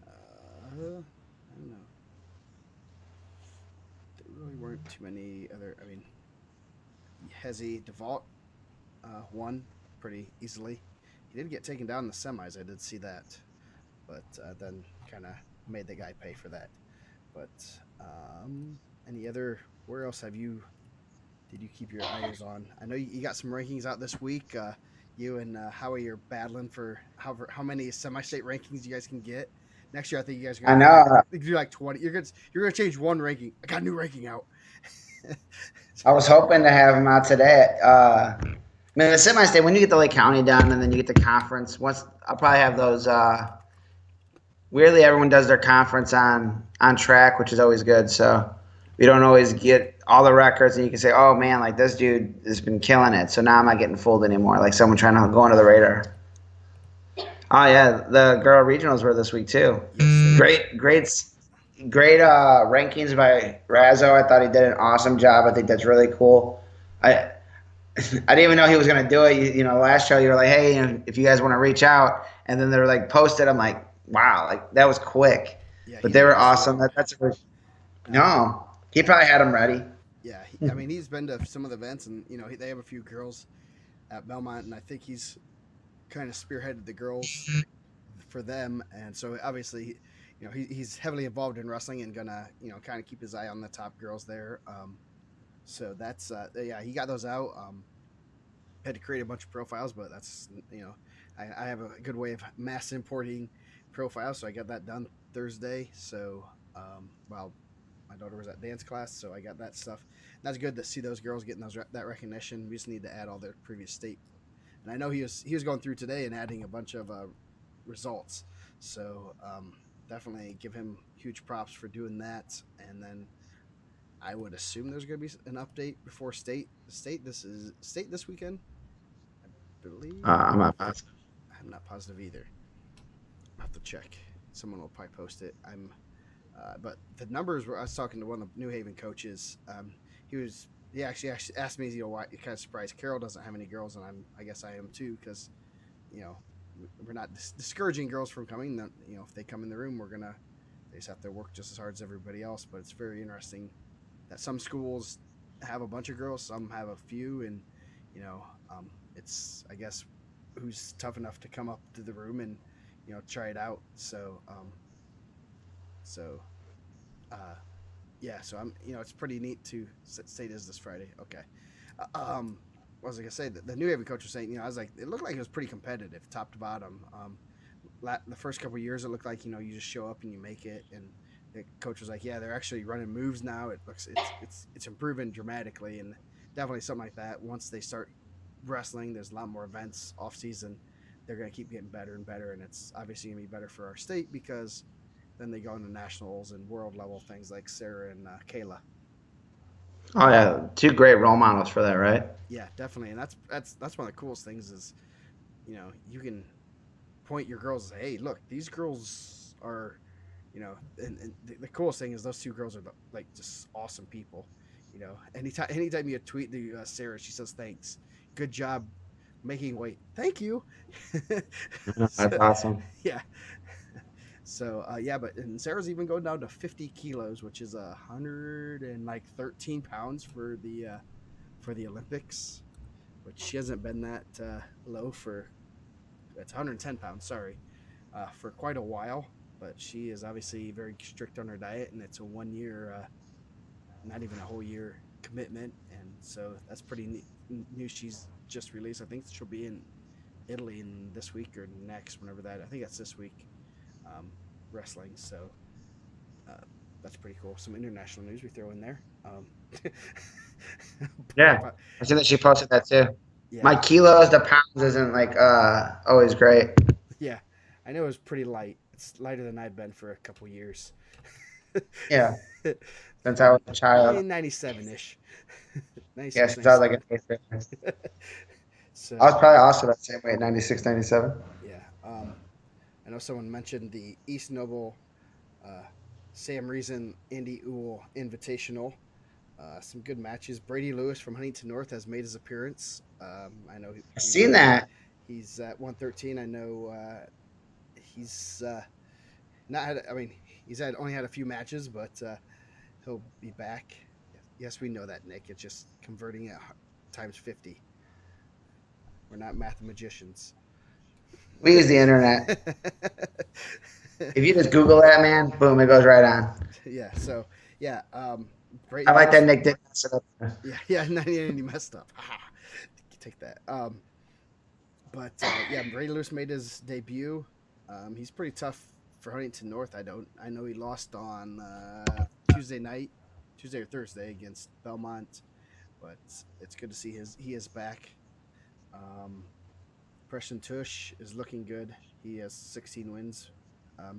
I don't know. There really weren't too many other. I mean, Hezi DeVault won pretty easily. He did get taken down in the semis. I did see that, but then kind of made the guy pay for that. But any other? Where else did you keep your eyes on? I know you got some rankings out this week. You and Howie are battling for how many semi-state rankings you guys can get. Next year, I think you guys are I gonna know. do like 20. You're gonna change one ranking. I got a new ranking out. I was hoping to have him out today. I mean, the semi-state when you get the Lake County done, and then you get the conference. Once I'll probably have those. Weirdly, everyone does their conference on track, which is always good. So we don't always get all the records, and you can say, "Oh man, like this dude has been killing it." So now I'm not getting fooled anymore. Like someone trying to go under the radar. Oh yeah, the girl regionals were this week too. Yes, they were. Great rankings by Razzo. I thought he did an awesome job. I think that's really cool. I I didn't even know he was gonna do it. Last show you were like, hey, if you guys want to reach out, and then they were like, post it. I'm like, wow, like that was quick. Yeah, he But they didn't were mess awesome. around. Um, No, he probably had them ready. yeah, I mean, he's been to some of the events, and they have a few girls at Belmont, and I think he's kind of spearheaded the girls for them. And so obviously, he's heavily involved in wrestling and gonna kind of keep his eye on the top girls there. So that's yeah, he got those out. Had to create a bunch of profiles, but that's I have a good way of mass importing profiles, so I got that done Thursday. So well, my daughter was at dance class, so I got that stuff. And that's good to see those girls getting that recognition. We just need to add all their previous state, and I know he was going through today and adding a bunch of results. So definitely give him huge props for doing that. And then I would assume there's going to be an update before state. State this is state this weekend, I believe. I'm not positive. I'm not positive either. I'll have to check. Someone will probably post it. But the numbers were. I was talking to one of the New Haven coaches. He actually asked me, why? Kind of surprised. Carol doesn't have any girls, and I guess I am too, because you know, we're not discouraging girls from coming. That if they come in the room, they just have to work just as hard as everybody else. But it's very interesting that some schools have a bunch of girls, some have a few, and it's I guess who's tough enough to come up to the room and try it out. So uh, yeah, so I'm it's pretty neat to say this Friday. Okay. What was I gonna say? The New Haven coach was saying, I was like, it looked like it was pretty competitive, top to bottom. The first couple of years, it looked like you just show up and you make it. And the coach was like, yeah, they're actually running moves now. It's improving dramatically, and definitely something like that. Once they start wrestling, there's a lot more events off season. They're gonna keep getting better and better, and it's obviously gonna be better for our state because then they go into nationals and world level things like Sarah and Kayla. Oh yeah, two great role models for that, right? Yeah, definitely, and that's one of the coolest things is you can point your girls and say, hey, look, these girls are, and the coolest thing is those two girls are like just awesome people. Anytime you tweet to Sarah, she says thanks, good job making weight, thank you. That's So, awesome. yeah. So yeah, but and Sarah's even going down to 50 kilos, which is 113 pounds for the Olympics, which she hasn't been that low for. It's 110 pounds, sorry, for quite a while. But she is obviously very strict on her diet, and it's a 1 year, not even a whole year commitment. And so that's pretty neat news. She's just released. I think she'll be in Italy in this week or next, whenever that. I think that's this week, um, wrestling. So uh, that's pretty cool. Some international news we throw in there. Yeah, I see that she posted that too. Yeah, My kilos to pounds isn't like always great. yeah. I know it was pretty light. It's lighter than I've been for a couple years. Yeah, since I For was a child. 97 ish. Yeah, 96, since I was like 97. an eighth grader. I So, was probably also that same weight, 96, 97. yeah. I know someone mentioned the East Noble uh, Sam Reason Andy Uhl Invitational. Some good matches. Brady Lewis from Huntington North has made his appearance. I know I've we seen mentioned that. he's at 113. I know he's not had. I mean, he's had only had a few matches, but he'll be back. Yes, we know that, Nick. It's just converting it times 50. We're not mathematicians. We use the internet. If you just Google that, man, boom, it goes right on. Yeah. So yeah. I Brady like that Lewis. Nick did mess it up. Yeah. Yeah. 99. You messed up. Take that. But yeah, Brady Lewis made his debut. He's pretty tough for Huntington North. I know he lost on Tuesday night, Tuesday or Thursday against Belmont, but it's good to see he is back. Um, Preston Tush is looking good. He has 16 wins.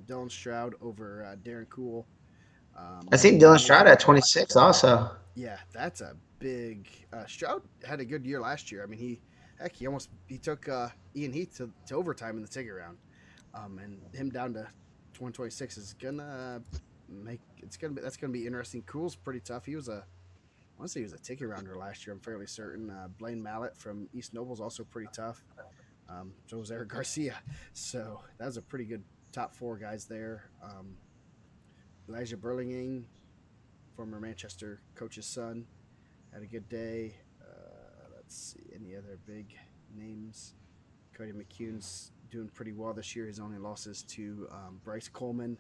Dylan Stroud over Darren Cool. I seen Dylan Stroud at 26 also. Yeah, that's a big. Stroud had a good year last year. I mean, he took Ian Heath to overtime in the ticket round, and him down to 126 is gonna make that's gonna be interesting. Cool's pretty tough. I want to say he was a ticket rounder last year. I'm fairly certain. Blaine Mallet from East Noble's also pretty tough. So was Eric Garcia. So that was a pretty good top four guys there. Elijah Burlingame, former Manchester coach's son, had a good day. Let's see any other big. names. Cody McCune's doing pretty well this year. His only losses to Bryce Coleman.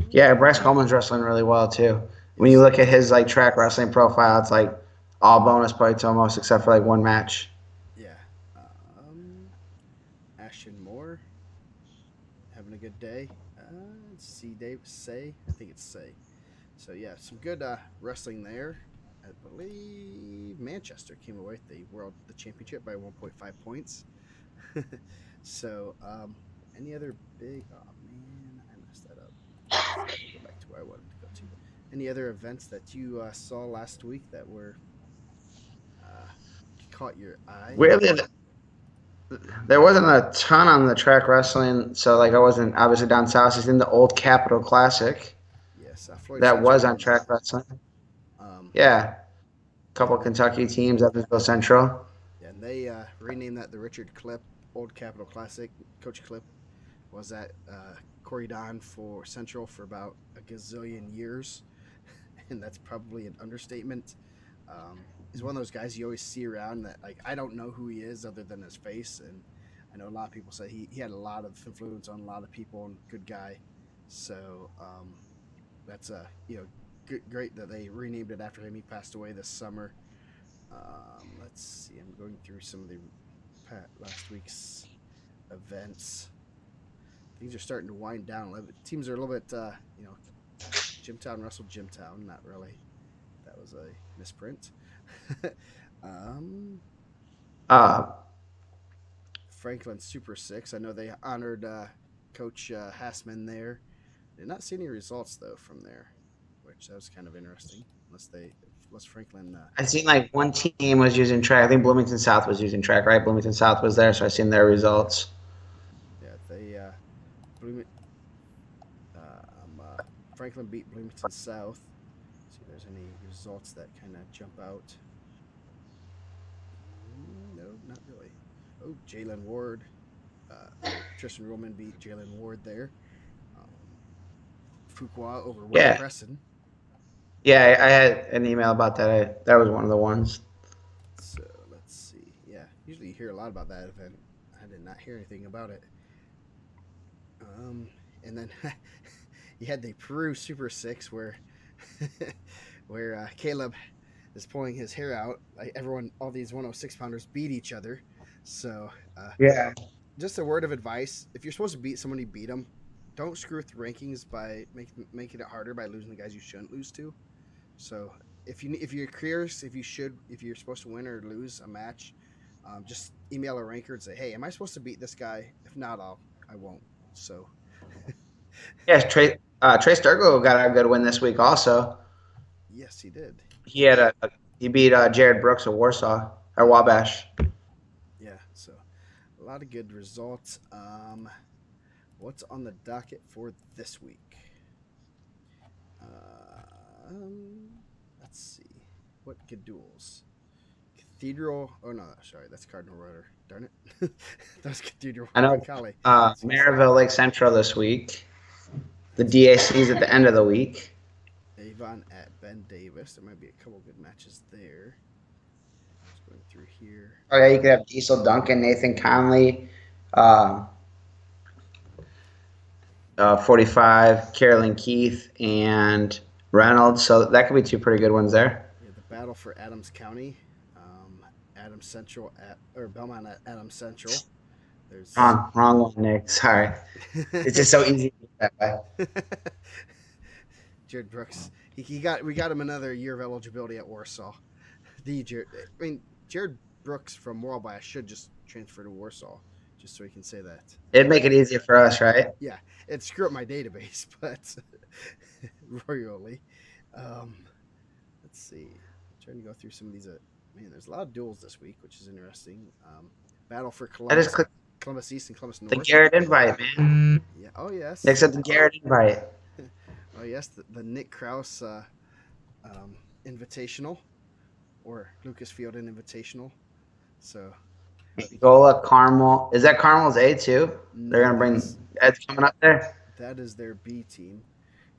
Yeah, Bryce Coleman's wrestling really well too. When you Yes. look at his like track wrestling profile, it's like all bonus points almost, except for like one match. Yeah. Um, Ashton Moore having a good day. C. Dave Say. I think it's Say. So yeah, some good wrestling there. I believe Manchester came away with the championship by 1.5 points. So any other big? Oh man, I messed that up. Let me go back to where I wanted to go to. Any other events that you saw last week that were uh, caught your eye? Really, there wasn't a ton on the track wrestling, so like I wasn't obviously down south. It's in the old Capitol Classic Yes, Floyd that was Central on won. track wrestling. Um, Yeah, couple and then Kentucky teams, Evansville Central. and they renamed that the Richard Clip Old Capitol Classic. Coach Clip was at Corey Don for Central for about a gazillion years, and that's probably an understatement. He's one of those guys you always see around that like I don't know who he is other than his face, and I know a lot of people say he had a lot of influence on a lot of people and good guy. So that's great that they renamed it after him. He passed away this summer. Let's see. I'm going through some of the last week's events. Things are starting to wind down a little bit. Teams are a little bit, Jimtown wrestled Jimtown. Not really. That was a misprint. um, Uh, Franklin Super Six. I know they honored Coach Hassman there. Did not see any results though from there, which that was kind of interesting. Unless Franklin. I seen like one team was using track. I think Bloomington South was using track, right? Bloomington South was there, so I seen their Yeah, results. yeah. They Bloomington. Franklin beat Bloomington South. See if there's any results that kind of jump out. No, not really. Oh, Jalen Ward. Tristan Roman beat Jalen Ward there. Um, Fuqua over Wade Yeah, Preston. yeah. I had an email about that. That was one of the ones. So let's see. Yeah, usually you hear a lot about that event. I did not hear anything about it. And then you had the Peru Super Six where Caleb is pulling his hair out. Like everyone, all these 106 pounders beat each other. So Yeah. just a word of advice: if you're supposed to beat someone, you beat them. Don't screw with the rankings by making it harder by losing the guys you shouldn't lose to. So if you're curious if you're supposed to win or lose a match, just email a ranker and say, hey, am I supposed to beat this guy? If not, I won't. So Yes, Trey Sturgill got a good win this week. Also, yes, he did. he had he beat Jared Brooks of Warsaw or Yeah, Wabash. yeah. So a lot of good results. What's on the docket for this week? Let's see. What good duels? Cathedral. Oh no, sorry, that's Cardinal Rotor. Darn it, that's Cathedral I know Roncalli. Maryville Lake Central this week. The DAC's at the end of the week. Avon at Ben Davis. There might be a couple good matches there. Just going through here. Oh yeah, you could have Diesel Duncan, Nathan Conley, um, 45, Carolyn Keith, and Reynolds. So that could be two pretty good ones there. Yeah, the battle for Adams County. Adams Central or Belmont at Adams Central. There's Wrong one, Nick. Sorry. It's just so easy to do that way. Jared Brooks. We got him another year of eligibility at Warsaw. Jared Brooks from Wabash should just transfer to Warsaw, just so he can say that. It'd make it easier for us, right? Yeah, it'd screw up my database, but royally. Let's see. I'm trying to go through some of these. Man, there's a lot of duels this week, which is interesting. Battle for I just Columbus, clicked Columbus East and Columbus the North. Garrett invite, man. Yeah. Oh Nick yes. said the Garrett invite. Oh yes. The Nick Krause Invitational or Lucas Fielden Invitational. So Gola, Carmel. Is that Carmel's A too? They're no, gonna bring Ed's coming up there. that is their B team.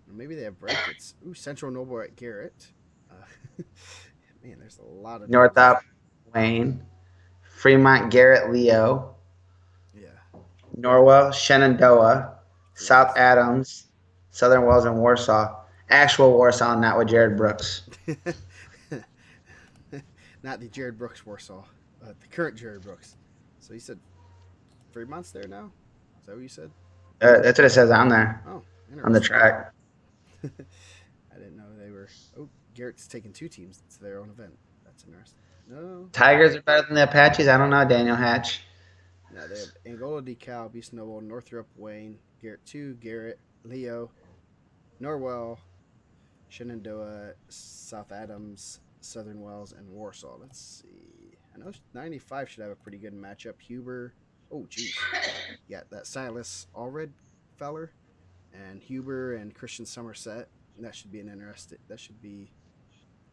Maybe they have brackets. Ooh, Central Noble at Garrett. Man, there's a lot of duels. Northup, Wayne, Fremont, Garrett, Leo, Yeah. Norwell, Shenandoah, South Yes. Adams, Southern Wells, and Warsaw. Actual Warsaw, not with Jared Brooks. Not the Jared Brooks Warsaw, the current Jared Brooks. So you said Fremont's there now? Is that what you said? That's what it says on there, Oh, on the interesting. track. I didn't know they were. Oh, Garrett's taking 2 teams to their own event. That's interesting. No, Tigers are better than the Apaches? I don't know, Daniel Hatch. no, they have Angola, DeKalb, East Noble, Northrop, Wayne, Garrett 2, Garrett, Leo, Norwell, Shenandoah, South Adams, Southern Wells, and Warsaw. Let's see. I know 95 should have a pretty good matchup. Huber. Oh, geez. Yeah, that Silas Allred feller and Huber and Christian Somerset. That should be an interesting. That should be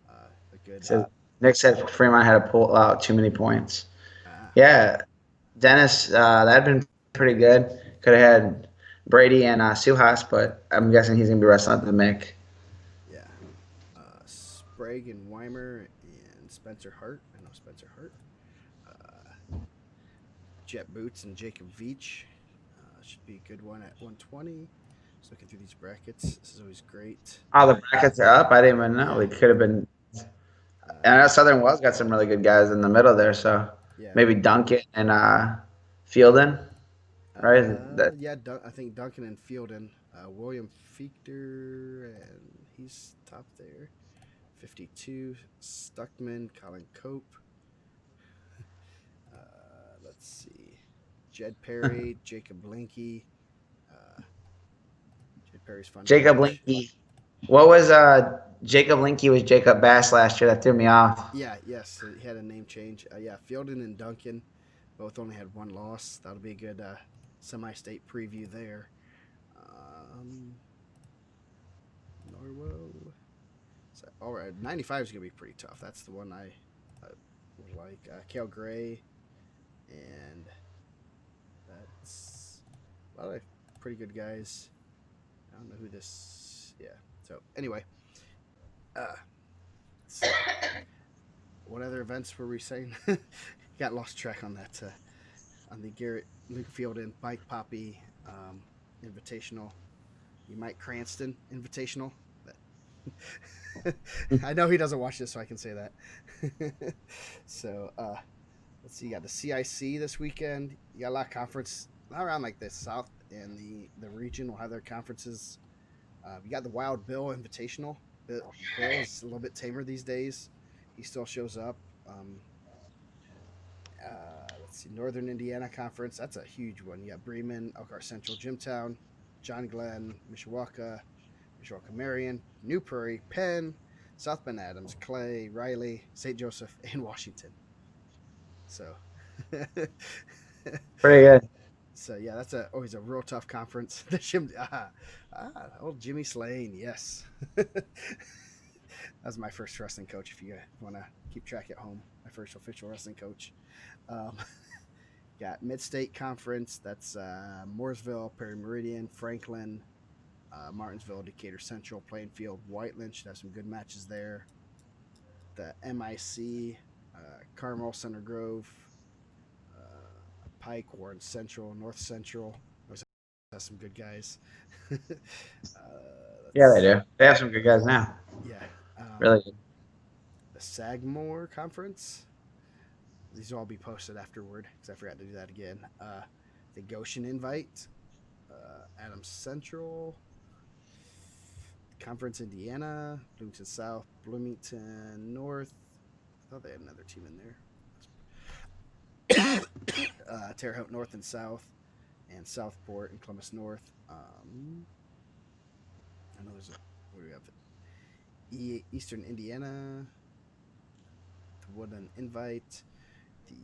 a good. So Nick said Fremont had to pull out too many points. Uh, Yeah, Dennis, that'd been pretty good. Could have had Brady and Suhas, but I'm guessing he's gonna be wrestling at the Mick. yeah. Sprague and Weimer and Spencer Hart. I know Spencer Hart. Jet Boots and Jacob Veach. Should be a good one at 120. Just looking through these brackets. This is always great. Oh, the brackets are up. I didn't even know. Yeah. They could have been. And I know Southern Wells got some really good guys in the middle there, so Yeah. maybe Duncan and Fielden, right? That Yeah. I think Duncan and Fielden. William Fichter, and he's top there. 52. Stuckman, Colin Cope. Let's see. Jed Perry, Jacob Linky. Jed Perry's fun to Jacob watch. Linky. What was Jacob Linky was Jacob Bass last year? That threw me off. Yeah, yes, he had a name change. Yeah, Fielden and Duncan both only had one loss. That'll be a good semi-state preview there. Norwell. So, all right, 95 is gonna be pretty tough. That's the one I would like. Kale Gray, and that's a lot of pretty good guys. I don't know who this. Yeah. So anyway, so what other events were we saying? Got lost track on that. On the Garrett Luke Fielden Bike Poppy Invitational, the Mike Cranston Invitational. I know he doesn't watch this, so I can say that. So let's see. You got the CIC this weekend. You got a lot of conference around like the South and the region will have their conferences. You got the Wild Bill Invitational. Bill is a little bit tamer these days. He still shows up. Let's see, Northern Indiana Conference. That's a huge one. You got Bremen, Elkhart Central, Jimtown, John Glenn, Mishawaka, Marion, New Prairie, Penn, South Bend Adams, Clay, Riley, St. Joseph, and Washington. So, Pretty good. so yeah, that's always a real tough conference. Old Jimmy Slane, yes. That was my first wrestling coach. If you want to keep track at home, my first official wrestling coach. Got Mid-State Conference. That's Mooresville, Perry Meridian, Franklin, Martinsville, Decatur Central, Plainfield, Whiteland should have some good matches there. The MIC, Carmel, Center Grove, Pike, Warren Central, North Central. Those have some good guys. Yeah, they do. They have some good guys now. Yeah. Really good. The Sagamore Conference. These will all be posted afterward because I forgot to do that again. The Goshen Invite, Adams Central, Conference Indiana, Bloomington South, Bloomington North. I thought they had another team in there. Terre Haute North and South, and Southport and Columbus North. I know there's what do we have? Eastern Indiana, the Woodland Invite, the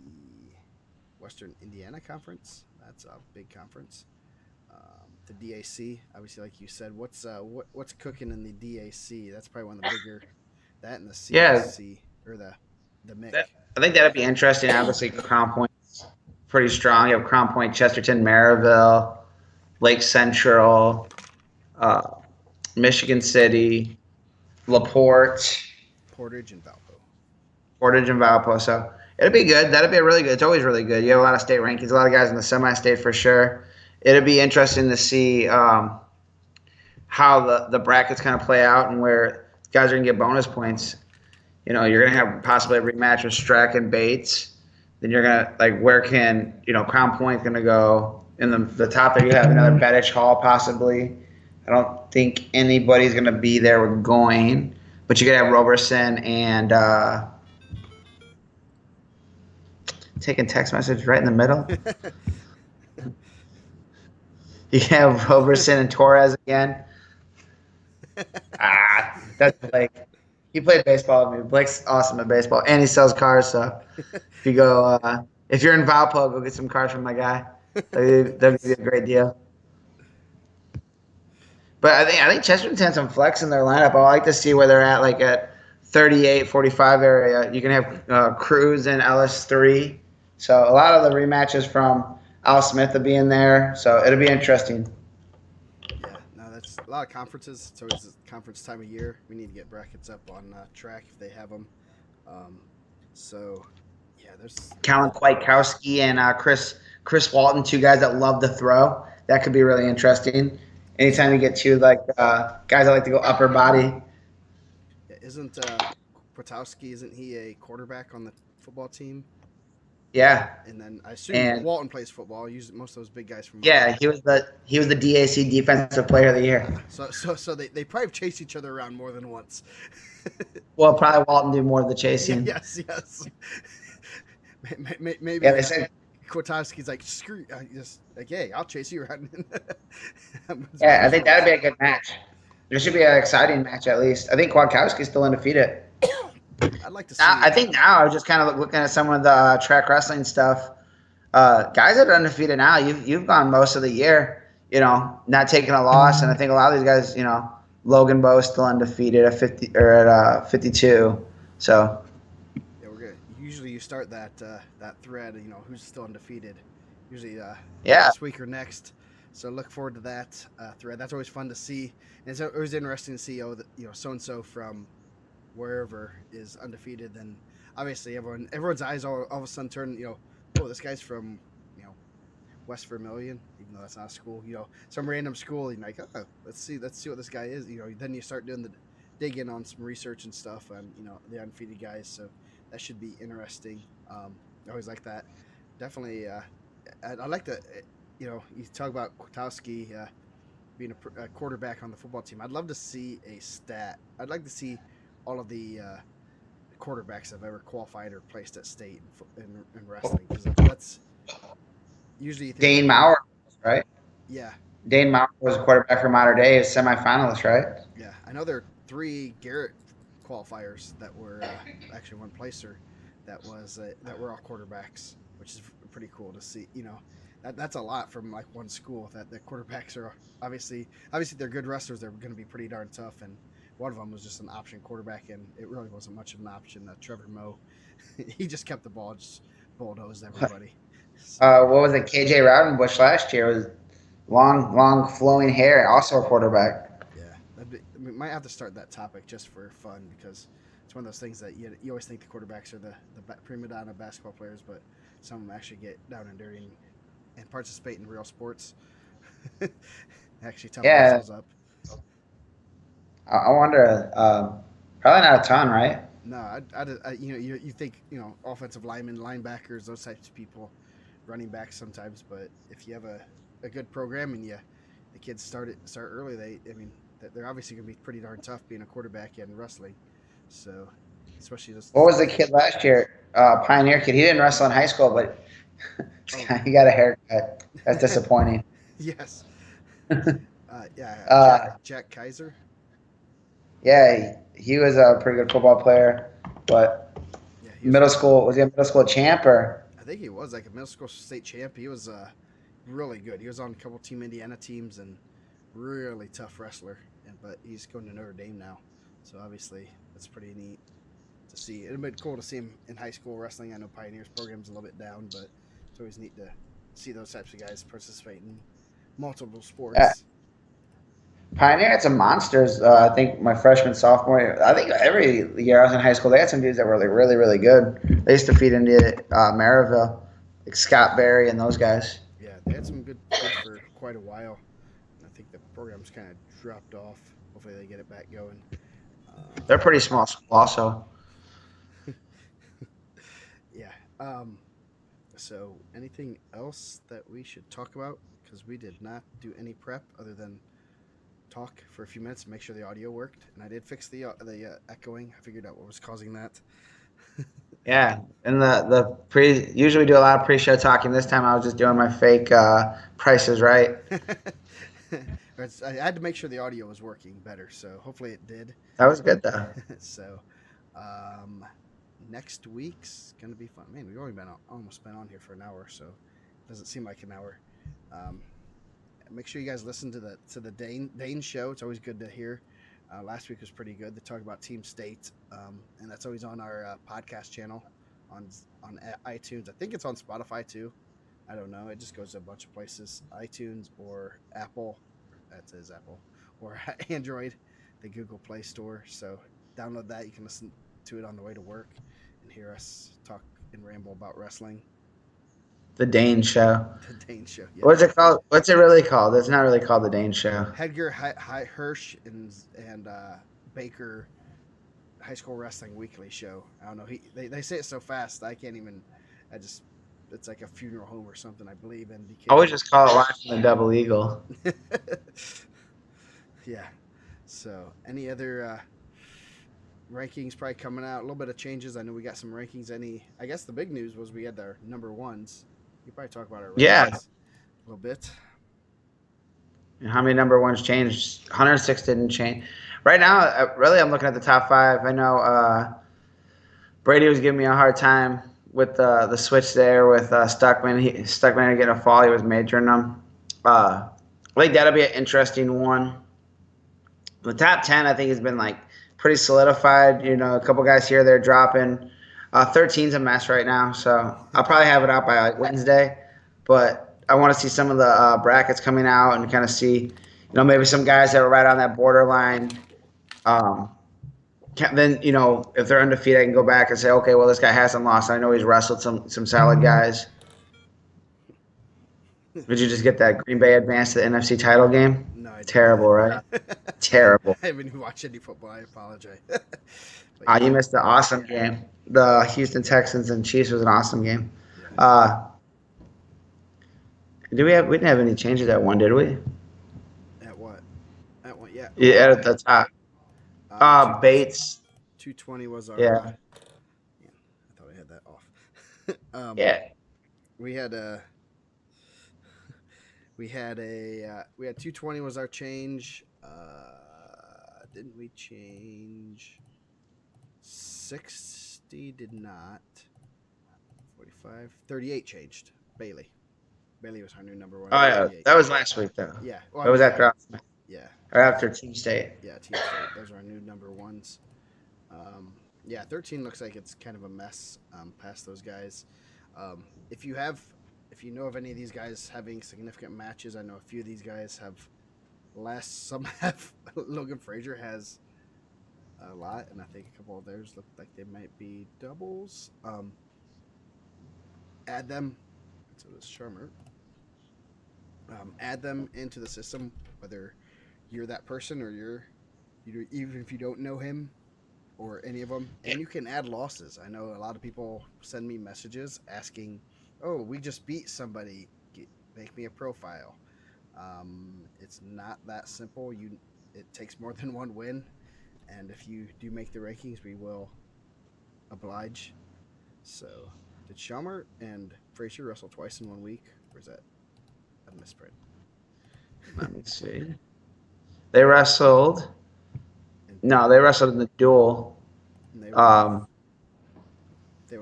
Western Indiana Conference. That's a big conference. The DAC, obviously, like you said, what's cooking in the DAC? That's probably one of the bigger. That and the CIC or the MIC. I think that'd be interesting. Obviously, Crown Point's pretty strong. You have Crown Point, Chesterton, Maryville, Lake Central, Michigan City, LaPorte, Portage and Valpo. So It'll be good. That'll be really good. It's always really good. You have a lot of state rankings, a lot of guys in the semi-state for sure. It'll be interesting to see how the brackets kind of play out and where guys are going to get bonus points. You're going to have possibly a rematch with Strack and Bates. Then you're going to, like, where can, Crown Point going to go? In the top there, you have another Bettich Hall possibly. I don't think anybody's going to be there with going. But you could have Roberson and taking text message right in the middle. You have Roberson and Torres again. That's Blake. He played baseball with me. Blake's awesome at baseball, and he sells cars. So if you go, if you're in Valpo, go get some cars from my guy. That'd be a great deal. But I think Chesterton's had some flex in their lineup. I like to see where they're at, like at 38, 45 area. You can have Cruz and Ellis 3. So a lot of the rematches from Al Smith will be in there. So it'll be interesting. Yeah, no, that's a lot of conferences. It's always the conference time of year. We need to get brackets up on track if they have them. So, yeah, there's Colin Kwiatkowski and Chris Walton, two guys that love to throw. That could be really interesting. Anytime you get two guys that like to go upper body. Yeah, isn't Kwiatkowski, isn't he a quarterback on the football team? Yeah. And then I assume Walton plays football. Usually most of those big guys from he was the DAC Defensive Player of the Year. So they probably chase each other around more than once. Well, probably Walton do more of the chasing. Yes. Maybe. Yeah, they said Kwiatkowski's like, screw, just like, hey, I'll chase you around. Yeah, I think that'd be a good match. There should be an exciting match at least. I think Kwiatkowski's still undefeated. I'd like to see. I think now, I was just kind of looking at some of the track wrestling stuff. Guys that are undefeated now, you've gone most of the year, not taking a loss, and I think a lot of these guys, Logan Bowe still undefeated at 50 or at 52. So yeah, we're good. Usually, you start that thread, who's still undefeated. Usually, this week or next. So look forward to that thread. That's always fun to see, and it's always interesting to see so and so from wherever is undefeated. Then obviously everyone's eyes all of a sudden turn, oh, this guy's from West Vermilion, even though that's not a school, some random school. You're like, oh, let's see what this guy is. Then you start doing the digging on some research and stuff on the undefeated guys. So that should be interesting. I always like that. Definitely, I like to. You talk about Kwiatkowski being a quarterback on the football team. I'd love to see a stat. I'd like to see all of the quarterbacks have ever qualified or placed at state in wrestling. Because that's usually Dane Maurer, right? Yeah. Dane Maurer was a quarterback for Mater Dei, is semifinalist, right? Yeah, I know there are 3 Garrett qualifiers that were actually one placer that were all quarterbacks, which is pretty cool to see. That's a lot from like one school. That the quarterbacks are obviously they're good wrestlers. They're going to be pretty darn tough, and one of them was just an option quarterback, and it really wasn't much of an option. Trevor Moe, he just kept the ball, just bulldozed everybody. What was it? KJ Rowdenbush last year was long flowing hair, also a quarterback. Yeah, we might have to start that topic just for fun because it's one of those things that you always think the quarterbacks are the prima donna basketball players, but some of them actually get down and dirty and participate in real sports. Actually, tell themselves up. I wonder. Probably not a ton, right? No, you think offensive linemen, linebackers, those types of people, running backs sometimes. But if you have a good program and the kids start early, they're obviously going to be pretty darn tough being a quarterback in wrestling. So, especially this. What was the kid last year? Pioneer kid. He didn't wrestle in high school, but he got a haircut. That's disappointing. Yes. Jack Kaiser. Yeah, he was a pretty good football player, but middle school, was he a middle school champ or? I think he was like a middle school state champ. He was really good. He was on a couple Team Indiana teams and really tough wrestler. But he's going to Notre Dame now, so obviously that's pretty neat to see. It'd been cool to see him in high school wrestling. I know Pioneers program's a little bit down, but it's always neat to see those types of guys participate in multiple sports. Pioneer had some monsters. I think my freshman, sophomore year. I think every year I was in high school, they had some dudes that were like really, really good. They used to feed into Maryville, like Scott Berry and those guys. Yeah, they had some good kids for quite a while. And I think the program's kind of dropped off. Hopefully they get it back going. They're Um, pretty small school also. yeah. So anything else that we should talk about? Because we did not do any prep other than talk for a few minutes and make sure the audio worked. And I did fix the echoing. I figured out what was causing that. Yeah, and the pre usually we do a lot of pre-show talking. This time I was just doing my fake prices right. I had to make sure the audio was working better, so hopefully it did. That was good though. So um, next week's gonna be fun. Man, we've only been almost been on here for an hour, so it doesn't seem like an hour. Um, make sure you guys listen to the Dane show. It's always good to hear. Last week was pretty good. They talk about Team State, and that's always on our podcast channel on iTunes. I think it's on Spotify too. I don't know. It just goes to a bunch of places: iTunes or Apple. That says Apple or Android, the Google Play Store. So download that. You can listen to it on the way to work and hear us talk and ramble about wrestling. The Dane Show. The Dane Show. Yeah. What's it called? What's it really called? It's not really called the Dane Show. Hedger Hirsch and Baker High School Wrestling Weekly Show. I don't know. They say it so fast I can't even. I just it's like a funeral home or something. I believe in. I always just call it Live from the Double Eagle. Yeah. So any other rankings probably coming out? A little bit of changes. I know we got some rankings. I guess the big news was we had our number ones. You probably talk about our rankings Yeah. a little bit. And how many number ones changed? 106 didn't change. Right now, really, I'm looking at the top five. I know Brady was giving me a hard time with the switch there with Stuckman. Stuckman getting a fall. He was majoring them. I think that'll be an interesting one. The top 10, I think, has been like pretty solidified. You know, a couple guys here, they're dropping. 13's a mess right now, so I'll probably have it out by like Wednesday. But I want to see some of the brackets coming out and kind of see, you know, maybe some guys that were right on that borderline. Then, you know, if they're undefeated, I can go back and say, okay, well, this guy hasn't lost. I know he's wrestled some solid guys. Did you just get that Green Bay advance to the NFC title game? No, I didn't. Terrible, right? Terrible. I haven't even watched any football. I apologize. You missed the awesome game. The Houston Texans and Chiefs was an awesome game. We didn't have any changes at one, did we? At what? At what? Yeah. Yeah, at the top. Bates. 220 was our. Yeah. I thought I had that off. Yeah. We had 220 was our change. Didn't we change? 60 did not. 45, 38 changed. Bailey was our new number one. Oh yeah, that was last week though. Yeah. That was after. Yeah. Or after Team State. Yeah, Team State. Those are our new number ones. Yeah, 13 looks like it's kind of a mess past those guys. If you know of any of these guys having significant matches, I know a few of these guys have less. Some have. Logan Frazier has a lot, and I think a couple of theirs look like they might be doubles. Add them. So this Sharmer. Add them into the system, whether you're that person or even if you don't know him or any of them, and you can add losses. I know a lot of people send me messages asking, "Oh, we just beat somebody. Make me a profile." It's not that simple. It takes more than one win, and if you do make the rankings, we will oblige. So, did Schaumert and Frazier wrestle twice in 1 week, or is that a misprint? Let me see. They wrestled. No, they wrestled in the duel. I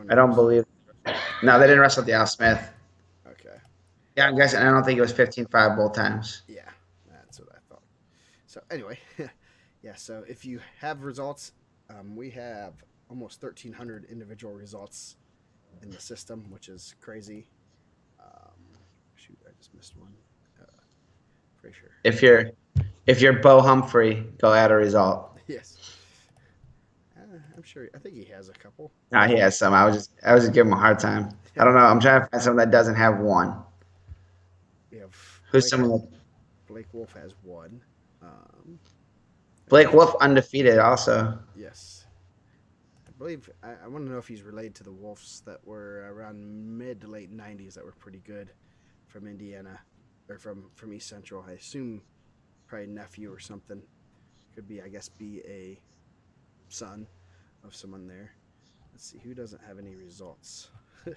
don't believe. No, they didn't wrestle at the Al Smith. Okay. Yeah, I'm guessing. I don't think it was 15-5 both times. Yeah, that's what I thought. So anyway, yeah. So if you have results, we have almost 1,300 individual results in the system, which is crazy. Shoot, I just missed one. Frazier. If you're If you're Bo Humphrey, go add a result. Yes. I'm sure. I think he has a couple. Nah, he has some. I was just giving him a hard time. I Yeah. don't know. I'm trying to find someone that doesn't have one. We have Who's someone? Blake Wolf has one. Um, Blake Wolf undefeated also. yes. I believe I want to know if he's related to the Wolves that were around mid to late '90s that were pretty good from Indiana or from East Central. I assume probably nephew or something. Could be, I guess, be a son of someone there. Let's see who doesn't have any results. You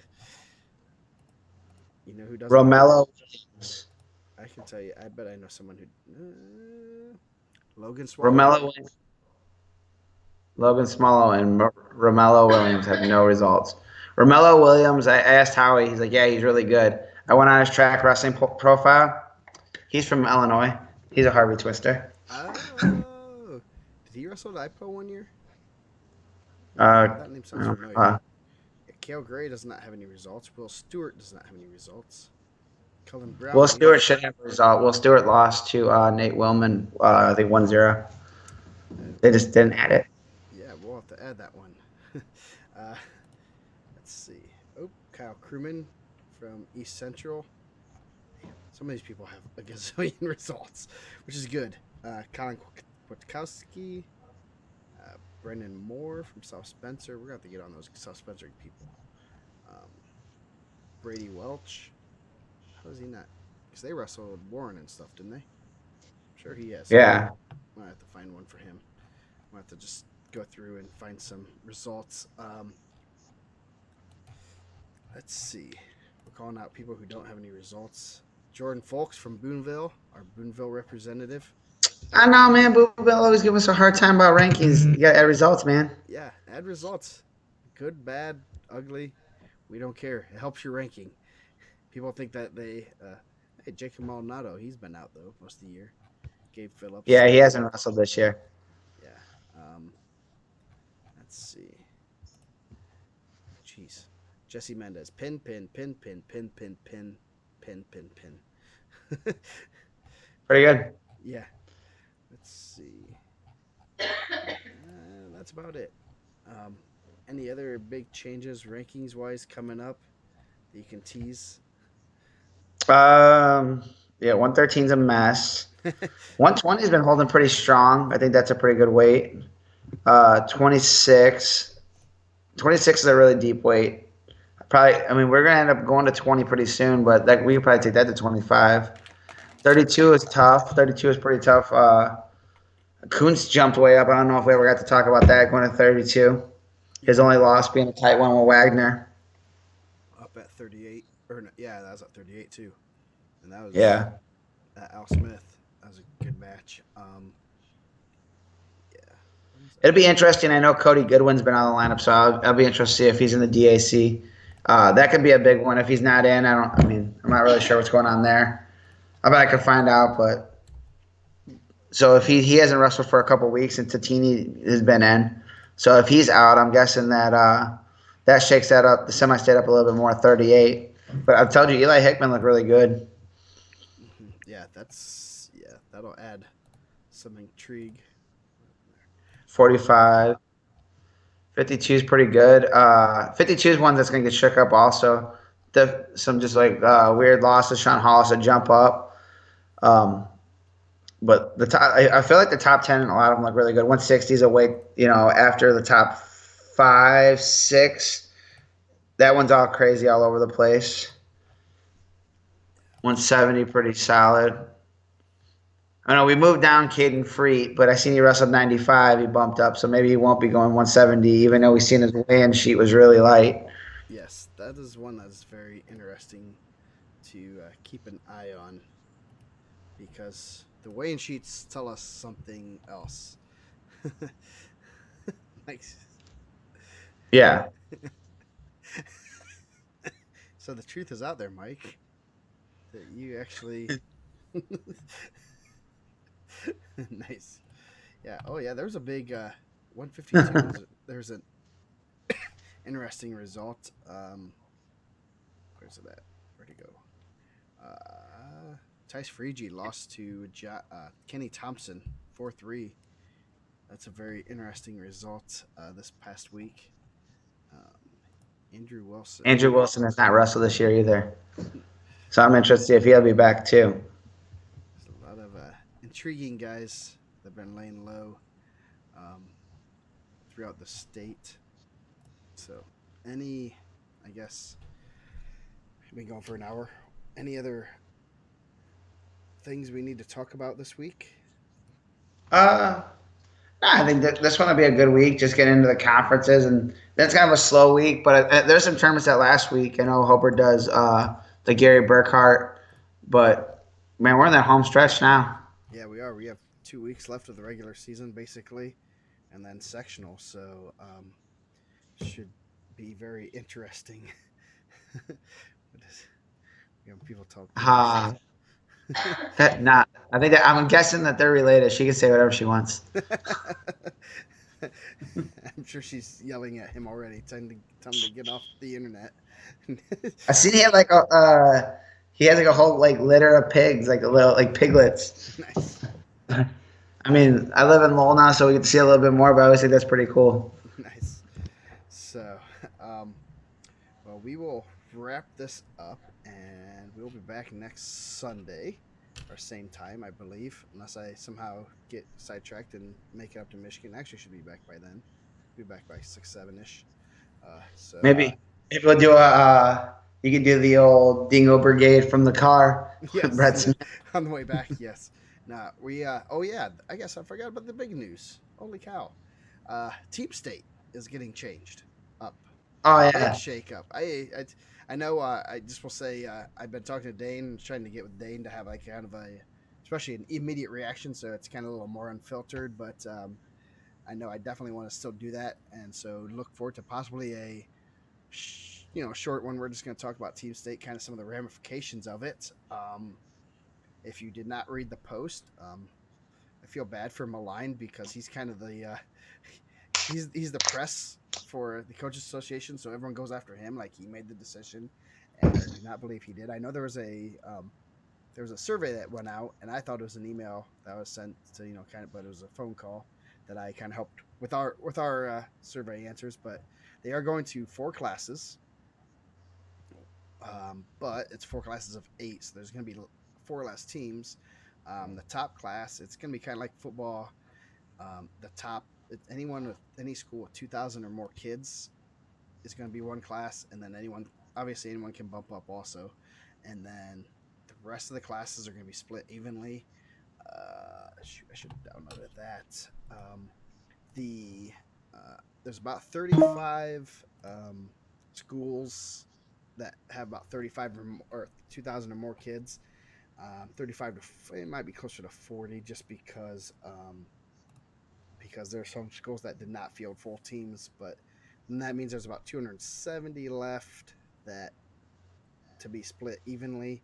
know who doesn't? Romello Williams. I can tell you. I bet I know someone who. Logan Swallow. Romello Williams. Logan Swallow and Romello Williams have no results. Romello Williams, I asked Howie. He's like, yeah, he's really good. I went on his track wrestling profile. He's from Illinois. He's a Harvey Twister. Oh, did he wrestle at IPO one year? That name sounds familiar. Yeah, Cale Gray does not have any results. Will Stewart does not have any results. Cullen Brown. Will Stewart should have a result. Will Stewart lost to Nate Willman, I think 1-0. They just didn't add it. Yeah, we'll have to add that one. Let's see. Oh, Kyle Crewman from East Central. Some of these people have a gazillion results, which is good. Colin Kwiatkowski, Brendan Moore from South Spencer. We're going to have to get on those South Spencer people. Brady Welch. How is he not? Because they wrestled Warren and stuff, didn't they? I'm sure he has. Yeah. I'll have to find one for him. I'll have to just go through and find some results. Let's see. We're calling out people who don't have any results. Jordan Folks from Boonville, our Boonville representative. I know, man. Boonville always give us a hard time about rankings. You got to add results, man. Yeah, add results. Good, bad, ugly. We don't care. It helps your ranking. People think that they. Hey, Jacob Maldonado, he's been out though most of the year. Gabe Phillips. Yeah, he hasn't wrestled this year. Yeah. Let's see. Jeez. Jesse Mendez. Pin. Pretty good. Yeah. Let's see. That's about it. Any other big changes rankings wise coming up that you can tease? Yeah, 113's a mess. 120's been holding pretty strong. I think that's a pretty good weight. 26. 26 is a really deep weight. We're gonna end up going to 20 pretty soon, but we could probably take that to 25. 32 is tough. 32 is pretty tough. Kuntz jumped way up. I don't know if we ever got to talk about that, going to 32. His only loss being a tight one with Wagner. Up at 38. Yeah, that was at 38 too. And that was Al Smith. That was a good match. Yeah. It'll be interesting. I know Cody Goodwin's been on the lineup, so I'll be interested to see if he's in the DAC. That could be a big one. If he's not in, I'm not really sure what's going on there. I bet I could find out, but so if he hasn't wrestled for a couple weeks and Tatini has been in, so if he's out, I'm guessing that that shakes that up, the semi-state up a little bit more, 38. But I've told you, Eli Hickman looked really good. Yeah, that'll add some intrigue. 45. 52 is pretty good. 52 is one that's going to get shook up also. Some just weird losses. Sean Hollis would jump up. But the top, I feel like the top 10, a lot of them look really good. 160 is a weight, after the top 5, 6. That one's all crazy all over the place. 170, pretty solid. I know we moved down Caden Freet, but I seen he wrestled 95. He bumped up, so maybe he won't be going 170, even though we seen his weigh-in sheet was really light. Yes, that is one that's very interesting to keep an eye on because the weigh-in sheets tell us something else. Nice. Yeah. So the truth is out there, Mike, that you actually... Nice. Yeah. Oh, yeah. There was a big 152. There's an interesting result. Where's it at? Where'd it go? Tice Freegee lost to Kenny Thompson 4-3. That's a very interesting result this past week. Um, Andrew Wilson. Andrew Wilson has not wrestled this year either. So I'm interested if he'll be back too. There's a lot of intriguing guys that have been laying low um, throughout the state. So, I guess, we've been going for an hour. Any other things we need to talk about this week? Uh, no, I think that this one will be a good week. Just get into the conferences, and that's kind of a slow week. But there's some tournaments that last week. I know Hobart does the Gary Burkhart, but man, we're in that home stretch now. Yeah, we are. We have 2 weeks left of the regular season, basically, and then sectional. So, should be very interesting. People talk Uh, post. that not. I think that I'm guessing that they're related. She can say whatever she wants. I'm sure she's yelling at him already, tell him to get off the internet. I seen he had like he has like a whole like litter of pigs, like a little like piglets. Nice. I mean, I live in Lowell now, so we get to see a little bit more, but I always think that's pretty cool. Nice. So, well, we will wrap this up, and we'll be back next Sunday, or same time, I believe, unless I somehow get sidetracked and make it up to Michigan. Actually, should be back by then. Be back by 6-7 ish. So Maybe we'll do you could do the old Dingo Brigade from the car. Brett yes, Smith. on the way back, yes. Nah, we. Oh yeah, I guess I forgot about the big news. Holy cow! Team State is getting changed up. Oh Big yeah. shake up. I know. I just will say I've been talking to Dane, trying to get with Dane to have like kind of especially an immediate reaction, so it's kind of a little more unfiltered. But I know I definitely want to still do that, and so look forward to possibly a short one. We're just going to talk about Team State, kind of some of the ramifications of it. If you did not read the post, I feel bad for Malign because he's kind of the he's the press for the Coaches Association, so everyone goes after him like he made the decision, and I do not believe he did. I know there was a survey that went out, and I thought it was an email that was sent to but it was a phone call that I kind of helped with our survey answers. But they are going to 4 classes, but it's 4 classes of 8, so there's going to be 4 less teams. The top class, it's going to be kind of like football. The top, anyone with any school with 2,000 or more kids is going to be one class, and then anyone can bump up also, and then the rest of the classes are going to be split evenly. I should have downloaded that. There's about 35 schools that have about 35 or 2,000 or more kids. 35 to it might be closer to 40, just because there are some schools that did not field full teams, but that means there's about 270 left that to be split evenly.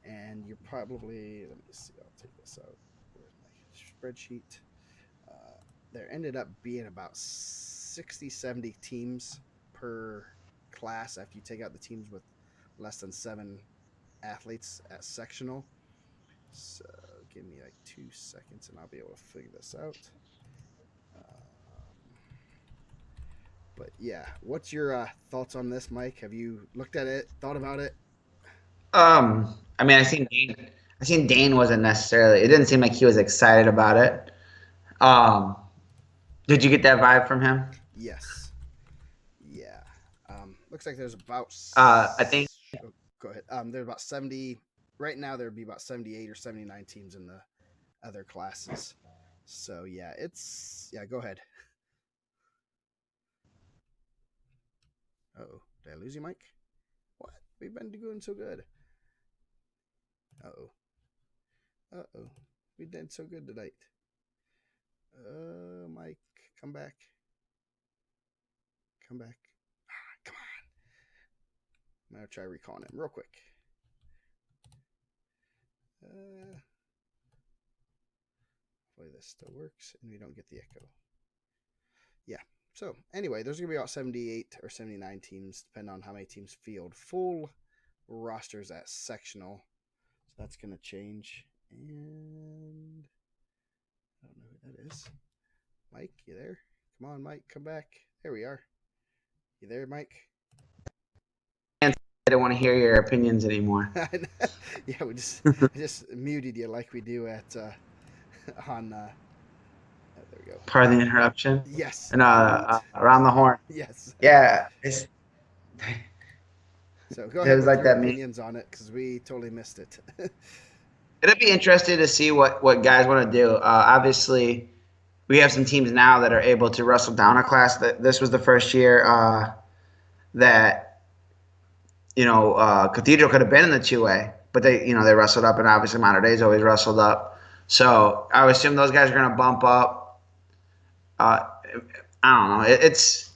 And you're probably, let me see, I'll take this out. Where's my spreadsheet? There ended up being about 60, 70 teams per class after you take out the teams with less than 7 athletes at sectional. So give me like 2 seconds and I'll be able to figure this out. But yeah, what's your thoughts on this, Mike? Have you looked at it, thought about it? I mean, I seen Dane wasn't necessarily. It didn't seem like he was excited about it. Um, did you get that vibe from him? Yes. Yeah. Looks like there's about. I think. Oh, go ahead. There's about 70. Right now, there'd be about 78 or 79 teams in the other classes. So yeah, go ahead. Oh, did I lose you, Mike? What? We've been doing so good. Uh-oh. We did so good tonight. Mike, come back. Come back. Come on. I'm going to try recalling him real quick. Hopefully this still works and we don't get the echo. Yeah. So anyway, there's going to be about 78 or 79 teams, depending on how many teams field full rosters at sectional. So that's gonna change. And I don't know who that is. Mike, you there? Come on, Mike, come back. There we are. You there, Mike? I don't want to hear your opinions anymore. Yeah, I just muted you like we do at on. There we go. Pardon the interruption. Yes. And Mute. around the horn. Yes. Yeah, So go it ahead was with like your that meme. opinions on it because we totally missed it. It'll be interesting to see what guys want to do. Obviously, we have some teams now that are able to wrestle down a class. That this was the first year that Cathedral could have been in the 2A, but they wrestled up, and obviously Mater Dei's always wrestled up. So I would assume those guys are going to bump up. Uh, I don't know. It's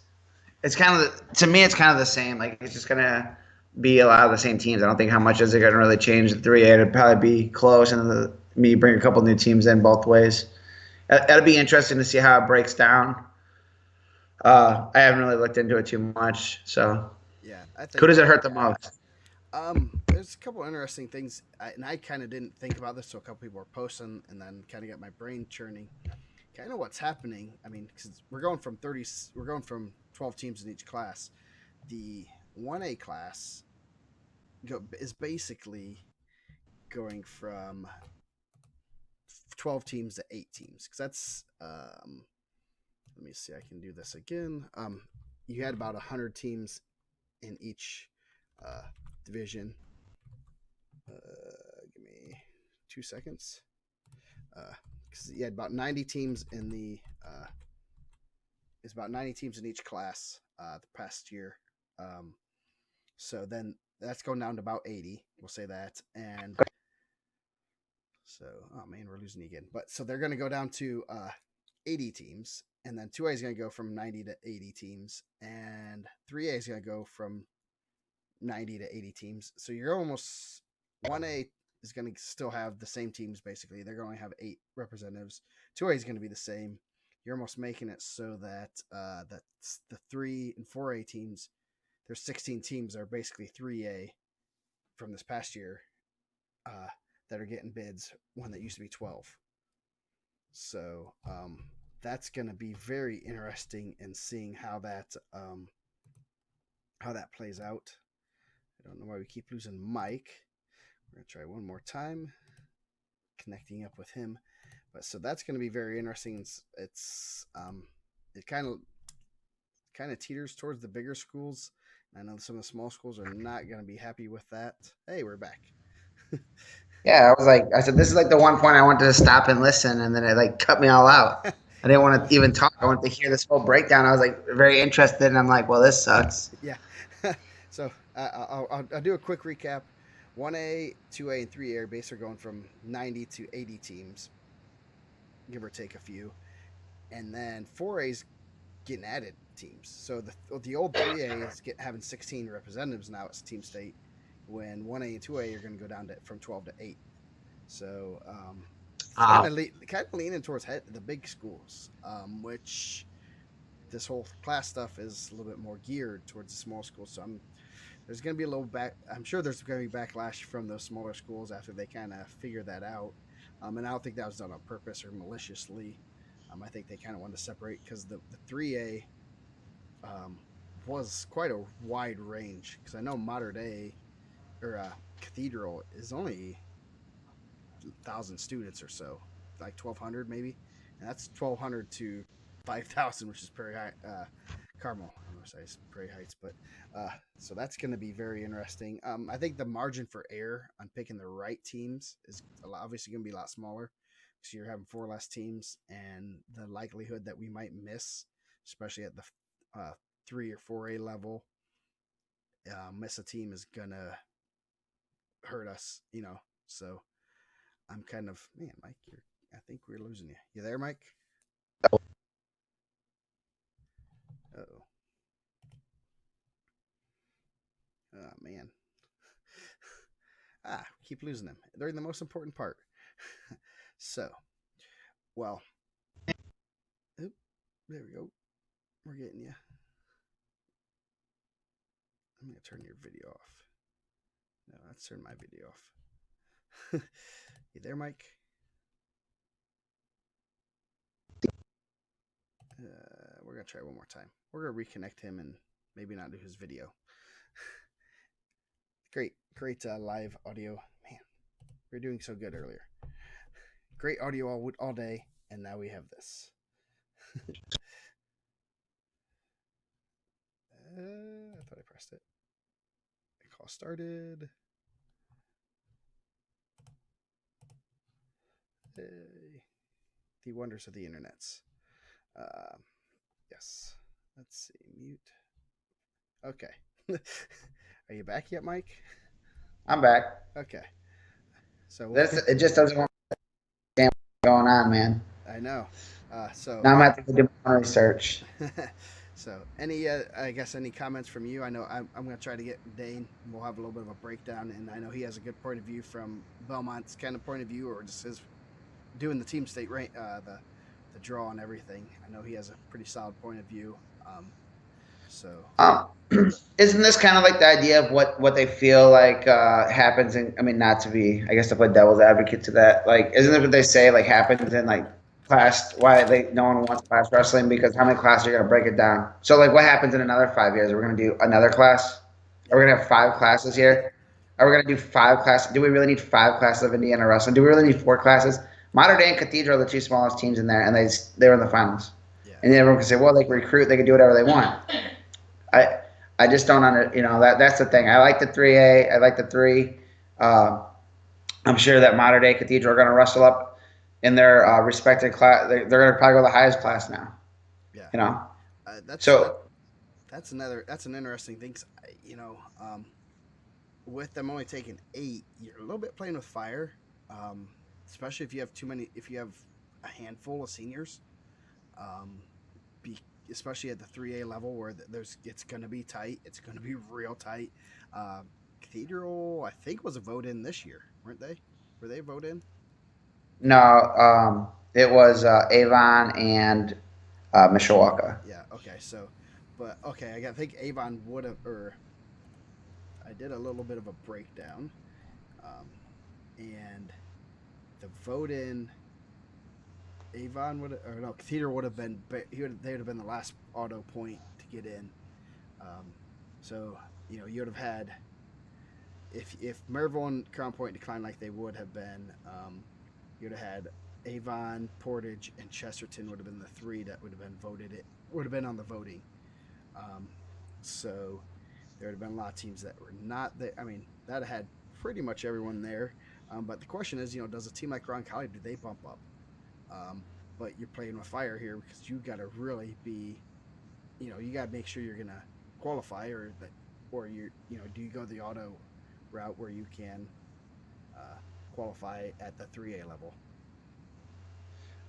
kind of to me, it's kind of the same. Like it's just going to be a lot of the same teams. I don't think how much is it going to really change the 3A. It'd probably be close, and me bring a couple new teams in both ways. It'll be interesting to see how it breaks down. I haven't really looked into it too much. So Yeah, I who think does it hurt the most? there's a couple interesting things, and I kind of didn't think about this, so a couple people were posting, and then kind of got my brain churning. Kind of what's happening. I mean, because we're going from 12 teams in each class. The 1A class is basically going from 12 teams to 8 teams because that's let me see, I can do this again. You had about 100 teams in each division. Give me 2 seconds. Because you had about 90 teams in the it's about 90 teams in each class the past year. So then that's going down to about 80. We'll say that. And so, oh man, we're losing again. But so they're going to go down to 80 teams. And then 2A is going to go from 90 to 80 teams. And 3A is going to go from 90 to 80 teams. So you're almost 1A is going to still have the same teams basically. They're going to have 8 representatives. 2A is going to be the same. You're almost making it so that that's the 3 and 4A teams. There's 16 teams that are basically 3A from this past year that are getting bids when that used to be 12. So that's going to be very interesting in seeing how that plays out. I don't know why we keep losing Mike. We're going to try one more time, connecting up with him. But so that's going to be very interesting. It kind of teeters towards the bigger schools. I know some of the small schools are not going to be happy with that. Hey, we're back. Yeah, I said, this is like the one point I wanted to stop and listen, and then it like cut me all out. I didn't want to even talk. I wanted to hear this whole breakdown. I was like very interested, and I'm like, well, this sucks. Yeah. So I'll do a quick recap. 1A, 2A, and 3A are basically going from 90 to 80 teams, give or take a few. And then 4A is getting added teams. So the old 3A is having 16 representatives now as team state, when 1A and 2A are going to go down from 12 to 8. So kind of leaning towards the big schools, which this whole class stuff is a little bit more geared towards the small schools. So there's going to be a little I'm sure there's going to be backlash from those smaller schools after they kind of figure that out. And I don't think that was done on purpose or maliciously. I think they kind of wanted to separate because the 3A was quite a wide range. Because I know Mater Dei or Cathedral is only 1,000 students or so, like 1,200 maybe, and that's 1,200 to 5,000, which is Prairie High, Carmel. I don't know if I say Prairie Heights, but so that's going to be very interesting. I think the margin for error on picking the right teams is obviously going to be a lot smaller. So you're having 4 less teams, and the likelihood that we might miss, especially at the 3 or 4A level, miss a team is gonna hurt us, So I'm kind of, man, Mike, I think we're losing you. You there, Mike? Oh, oh man. Keep losing them during the most important part. So, well, there we go. We're getting you. I'm gonna turn your video off. No, let's turn my video off. You there, Mike? We're gonna try one more time. We're gonna reconnect him and maybe not do his video. Great live audio. Man, we were doing so good earlier. Great audio all day, and now we have this. I thought I pressed it. The call started. Hey. The wonders of the internets. Yes. Let's see. Mute. Okay. Are you back yet, Mike? I'm back. Okay. So it just doesn't want to going on, man. I know. So now I'm gonna have to do my research. So any I guess any comments from you? I know I'm gonna try to get Dane. We'll have a little bit of a breakdown, and I know he has a good point of view from Belmont's kind of point of view, or just his doing the team state rank, the draw and everything. I know he has a pretty solid point of view. Isn't this kind of like the idea of what they feel like happens in? I mean, not to be, I guess, to play devil's advocate to that. Like, isn't it what they say like happens in like class? Why no one wants class wrestling because how many classes are you gonna break it down? So like, what happens in another 5 years? Are we gonna do another class? Are we gonna have 5 classes here? Are we gonna do 5 classes? Do we really need 5 classes of Indiana wrestling? Do we really need 4 classes? Mater Dei and Cathedral are the 2 smallest teams in there, and they were in the finals. Yeah. And then everyone can say, well, they can recruit, they can do whatever they want. I just don't that's the thing. I like the 3A. I like the 3. I'm sure that Mater Dei Cathedral are going to wrestle up in their respected class. They're going to probably go to the highest class now. Yeah. You know. That's an interesting thing. You know, with them only taking 8, you're a little bit playing with fire, especially if you have if you have a handful of seniors. Especially at the 3A level where it's going to be tight. It's going to be real tight. Cathedral, I think, was a vote in this year, weren't they? Were they a vote in? No, it was Avon and Mishawaka. Yeah. Okay. So, but okay, I think Avon would have, or I did a little bit of a breakdown, and the vote in. Avon Cathedral would have been. They would have been the last auto point to get in. So you know you would have had. If Maryville and Crown Point declined like they would have been, you'd have had Avon, Portage, and Chesterton would have been the 3 that would have been voted. It would have been on the voting. So there would have been a lot of teams that were not there. I mean, that had pretty much everyone there. But the question is, you know, does a team like Roncalli, do they bump up? But you're playing with fire here because you got to really be, you know, you got to make sure you're gonna qualify, or you know, do you go the auto route where you can qualify at the 3A level?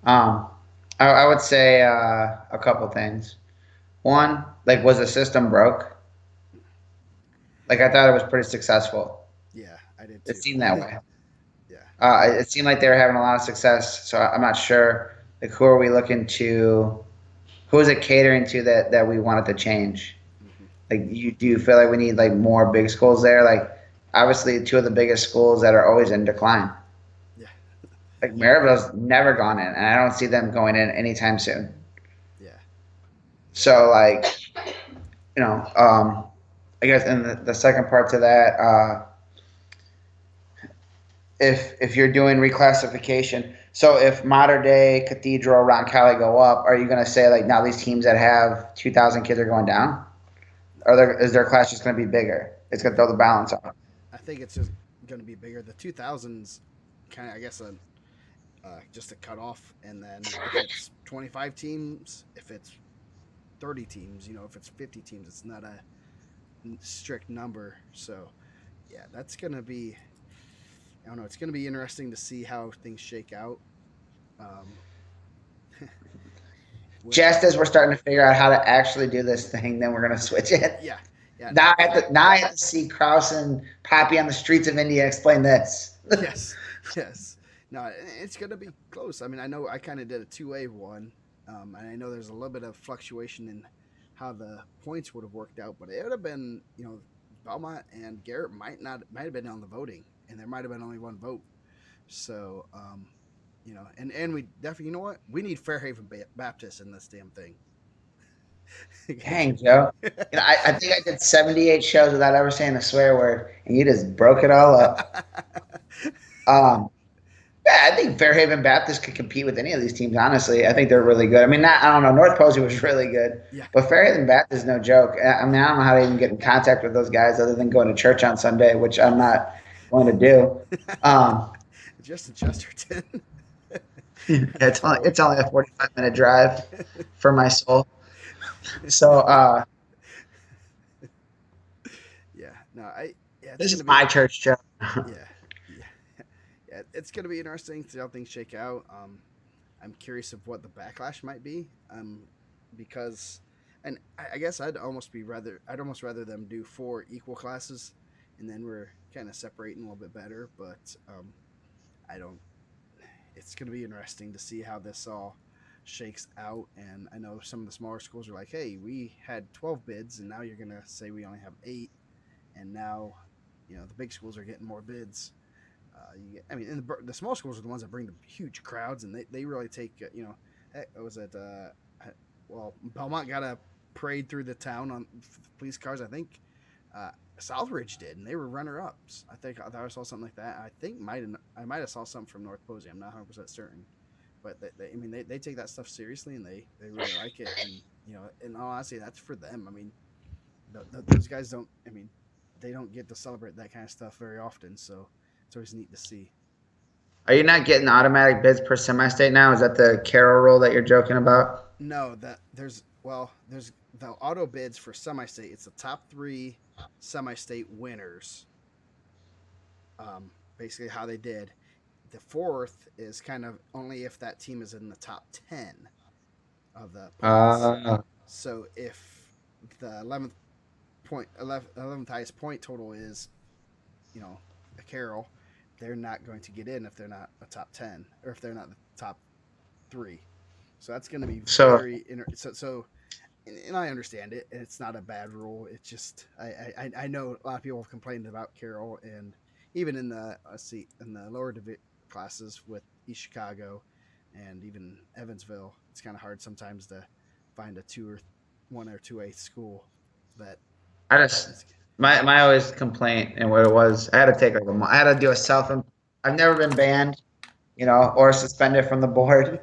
I would say a couple things. One, like, was the system broke? Like, I thought it was pretty successful. Yeah, I did too. It seemed that way. Yeah. It seemed like they were having a lot of success. So I'm not sure. Like, who are we looking to? Who is it catering to that we wanted to change? Mm-hmm. Like, do you feel like we need like more big schools there? Like, obviously, 2 of the biggest schools that are always in decline. Yeah. Like Maryville's never gone in, and I don't see them going in anytime soon. Yeah. So like, you know, I guess, and the second part to that, if you're doing reclassification, so if Mater Dei, Cathedral, Roncalli go up, are you going to say like now these teams that have 2,000 kids are going down? Or is their class just going to be bigger? It's going to throw the balance off. I think it's just going to be bigger. The 2000s kind of, I guess, just a cutoff, and then if it's 25 teams, if it's 30 teams, you know, if it's 50 teams, it's not a strict number. So, yeah, that's going to be, I don't know, it's going to be interesting to see how things shake out. Just as we're starting to figure out how to actually do this thing, then we're going to switch it. Yeah. Now I have to see Kraus and Pappy on the streets of India explain this. Yes. No, it's going to be close. I mean, I know I kind of did a 2A one, and I know there's a little bit of fluctuation in how the points would have worked out, but it would have been, you know, Belmont and Garrett might have been on the voting, and there might have been only one vote. So, and we definitely, you know what? We need Fairhaven Baptist in this damn thing. Dang, Joe. I think I did 78 shows without ever saying a swear word, and you just broke it all up. Um, yeah, I think Fairhaven Baptist could compete with any of these teams. Honestly, I think they're really good. I mean, I don't know. North Posey was really good, Yeah. but Fairhaven Baptist is no joke. I mean, I don't know how to even get in contact with those guys other than going to church on Sunday, which I'm not going to do. Um, Just in Chesterton. it's only a 45-minute drive for my soul. So Yeah. No, it's this gonna is be my church, Joe. yeah, yeah, yeah. It's gonna be interesting to see how things shake out. I'm curious of what the backlash might be. Because, and I guess I'd almost rather them do 4 equal classes, and then we're kind of separating a little bit better. But I don't. It's gonna be interesting to see how this all shakes out. And I know some of the smaller schools are like, "Hey, we had 12 bids, and now you're gonna say we only have 8." And now, the big schools are getting more bids. And the small schools are the ones that bring the huge crowds, and they really take was it well, Belmont got a parade through the town on police cars. I think Southridge did, and they were runner ups. I thought I saw something like that. I might have saw something from North Posey. I'm not 100% certain, but they take that stuff seriously, and they really like it. And in all honesty, that's for them. I mean, those guys don't. I mean, they don't get to celebrate that kind of stuff very often, so it's always neat to see. Are you not getting automatic bids per semi-state now? Is that the Carroll rule that you're joking about? No, that there's the auto bids for semi-state. It's the top 3 semi-state winners. Basically how they did. The fourth is kind of only if that team is in the top 10 of the points. Uh, So if the 11th highest point total is, a Carroll, they're not going to get in if they're not a top 10 or if they're not the top 3. So that's going to be so so and I understand it. It's not a bad rule. It's just I know a lot of people have complained about Carroll, and even in the in the lower classes with East Chicago and even Evansville, it's kind of hard sometimes to find a 1 or 2 A school that I just is. my always complaint and what it was, I had to take like I had to do a self. I've never been banned, or suspended from the board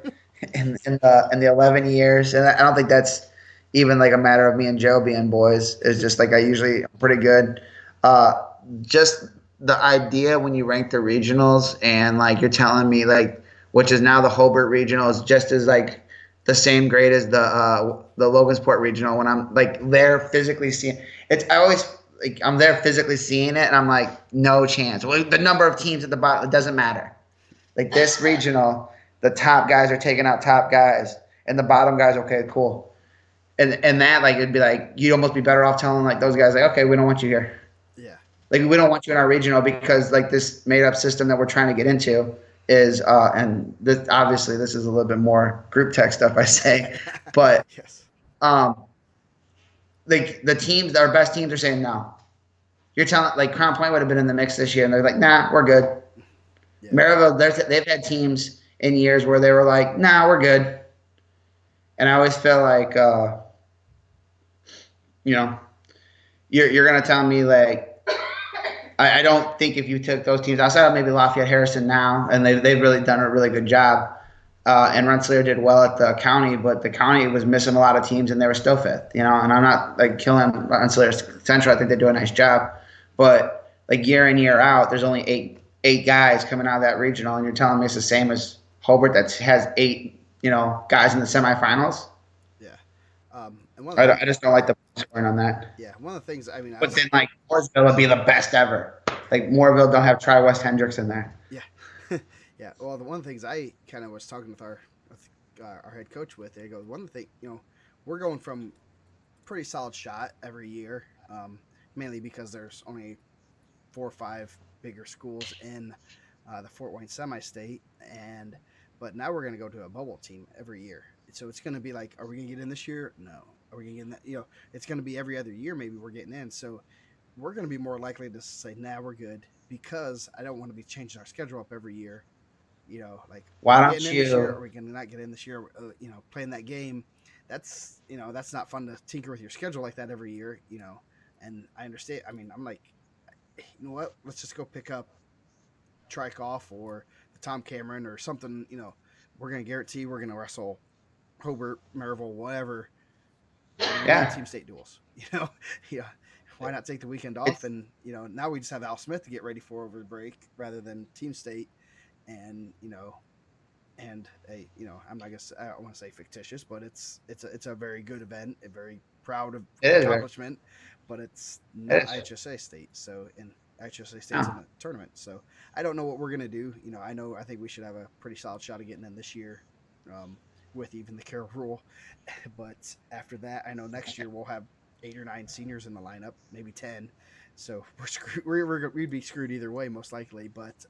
in the 11 years, and I don't think that's even like a matter of me and Joe being boys. It's just like I usually am pretty good. Uh, just the idea when you rank the regionals and like you're telling me like which is now the Hobart regional is just as like the same grade as the Logansport regional when I'm like there physically seeing it's I always like I'm there physically seeing it and I'm like no chance. Well, the number of teams at the bottom it doesn't matter. Like this regional, the top guys are taking out top guys, and the bottom guys, okay, cool. And that like it'd be like you'd almost be better off telling like those guys like, okay, we don't want you here. Yeah. Like we don't want you in our regional because like this made up system that we're trying to get into is and this obviously this is a little bit more group text stuff I say, but Yes. um like the teams, our best teams are saying no. You're telling like Crown Point would have been in the mix this year, and they're like, nah, we're good. Yeah. Maryville, they've had teams in years where they were like, nah, we're good. And I always feel like, you know, you're gonna tell me like, I don't think if you took those teams outside of maybe Lafayette Harrison now, and they've really done a really good job. And Rensselaer did well at the county, but the county was missing a lot of teams, and they were still fifth. And I'm not like killing Rensselaer Central. I think they do a nice job, but like year in year out, there's only eight guys coming out of that regional, and you're telling me it's the same as Hobart that has 8 guys in the semifinals. Yeah. And one of the things, I just don't like the scoring on that. yeah, one of the things. I mean, I But was, then like Mooresville would be the best ever. Like Mooreville don't have Tri West Hendricks in there. yeah, yeah. Well, the one of the things I kind of was talking with our head coach with, they go, one of the thing, we're going from pretty solid shot every year, mainly because there's only 4 or 5 bigger schools in the Fort Wayne semi-state, but now we're going to go to a bubble team every year. So it's going to be like, are we going to get in this year? No. Are we going to get in that? It's going to be every other year. Maybe we're getting in. So we're going to be more likely to say, nah, we're good, because I don't want to be changing our schedule up every year. Like, are Why we getting don't in this year? Are you? we going to not get in this year? Playing that game, that's not fun to tinker with your schedule like that every year. And I understand. I mean, I'm like, you know what? Let's just go pick up Trikoff or the Tom Cameron or something. We're going to guarantee we're going to wrestle Hobart, Maryville, whatever. We're going to win Yeah, team state duels. Yeah. Why not take the weekend off? it's And now we just have Al Smith to get ready for over the break rather than team state. And I'm not gonna say, I don't want to say fictitious, but it's a very good event, a very proud of it is very accomplishment, but it's it not is. IHSA state. So in IHSA state's in No, a tournament, so I don't know what we're gonna do. I think we should have a pretty solid shot of getting in this year, um, with even the Carroll rule. But after that, I know next year we'll have 8 or 9 seniors in the lineup, maybe 10. So we're screwed. We'd be screwed either way, most likely. But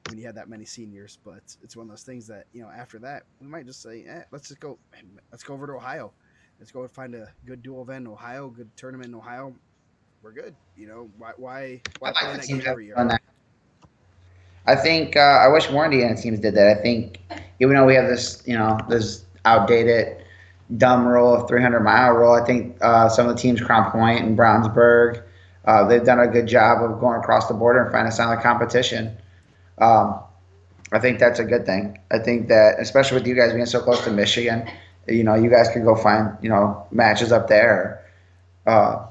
when you have that many seniors. But it's one of those things that after that we might just say, let's go over to Ohio, let's go find a good dual event in Ohio, good tournament in Ohio. We're good. Why I play like in the that teams game that every year? have done that. I think I wish more Indiana teams did that. I think even though we have this outdated dumb rule of 300-mile rule, I think some of the teams, Crown Point and Brownsburg, they've done a good job of going across the border and finding solid competition. Um, I think that's a good thing. I think that, especially with you guys being so close to Michigan, you guys could go find, matches up there. Uh,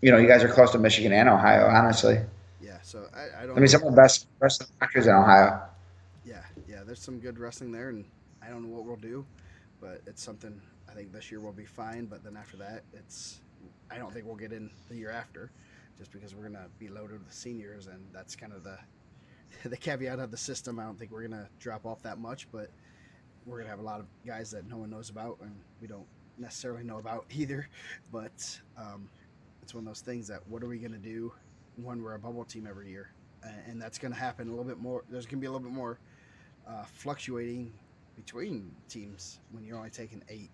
you guys are close to Michigan and Ohio, honestly. Yeah. So I I don't mean, know. some of the best wrestling countries in Ohio. Yeah. There's some good wrestling there, and I don't know what we'll do, but it's something I think this year we'll be fine. But then after that, I don't think we'll get in the year after, just because we're gonna be loaded with seniors, and that's kind of the the caveat of the system. I don't think we're gonna drop off that much, but we're gonna have a lot of guys that no one knows about, and we don't necessarily know about either. But it's one of those things that what are we gonna do when we're a bubble team every year? And that's gonna happen a little bit more. There's gonna be a little bit more fluctuating between teams when you're only taking 8.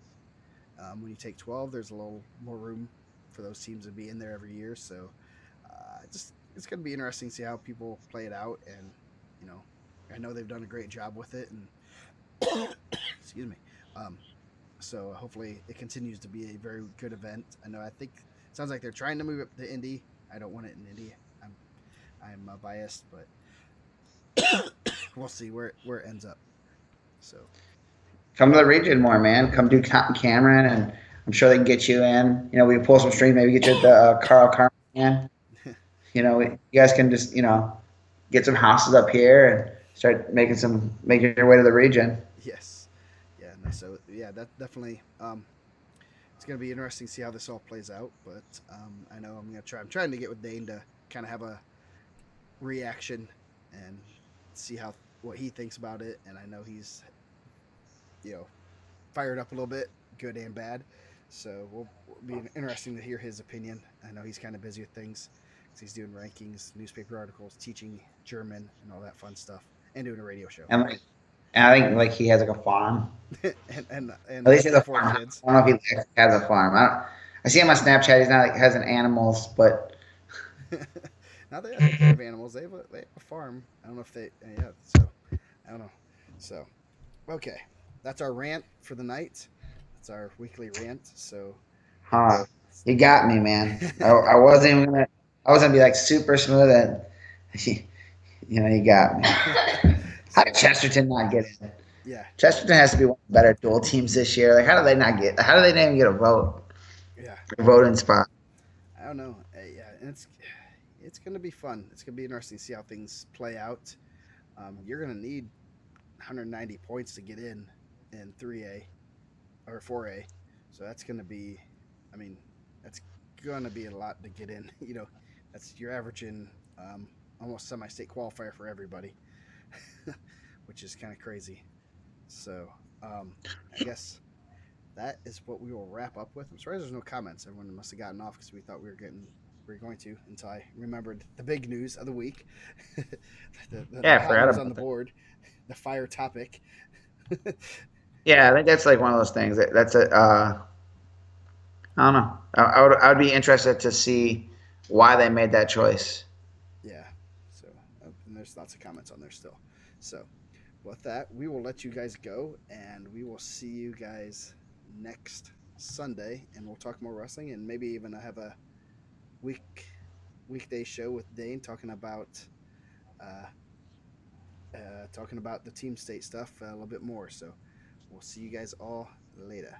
When you take 12, there's a little more room for those teams to be in there every year. So just it's going to be interesting to see how people play it out. And you know, I know they've done a great job with it. And excuse me. Um, so hopefully it continues to be a very good event. I think it sounds like they're trying to move it to Indy. I don't want it in Indy. I'm biased, but we'll see where it ends up. So Come to the region more, man. Come do Cameron, and I'm sure they can get you in. We can pull some strings, maybe get you at the Carl Carmen. In. You guys can just get some houses up here and start making your way to the region. yes, yeah, no, so yeah, that definitely. It's going to be interesting to see how this all plays out. But I know I'm going to try. I'm trying to get with Dane to kind of have a reaction and see how what he thinks about it. And I know he's you know fired up a little bit, good and bad. So we'll be interesting to hear his opinion. I know he's kind of busy with things because he's doing rankings, newspaper articles, teaching German, and all that fun stuff, and doing a radio show. And and I think he has like a farm. And At least he has a 4 farm. kids. I don't know if he has a farm. I see him on Snapchat. He's not like has an animals, but Now I think they have animals. They have a farm. I don't know if they yeah. So I don't know. So okay, that's our rant for the night. That's our weekly rant. So huh? You got me, man. I wasn't even gonna. I was gonna be like super smooth, and you got me. How did so Chesterton not get in? yeah, Chesterton has to be one of the better dual teams this year. Like, how do they not get? How do they not even get yeah. a voting spot? I don't know. Yeah, and it's gonna be fun. It's gonna be interesting to see how things play out. You're gonna need 190 points to get in 3A or 4A. So that's gonna be. I mean, that's gonna be a lot to get in. That's you're averaging almost semi-state qualifier for everybody, which is kind of crazy. So I guess that is what we will wrap up with. I'm sorry there's no comments. Everyone must have gotten off because we thought we were going to until I remembered the big news of the week, the Yeah, I hot forgot news on the about that. board, the fire topic. Yeah, I think that's like one of those things. That's a. I don't know. I would be interested to see why they made that choice. Yeah. So and there's lots of comments on there still. So with that, we will let you guys go, and we will see you guys next Sunday, and we'll talk more wrestling, and maybe even have a week weekday show with Dane uh, talking about the team state stuff a little bit more. So we'll see you guys all later.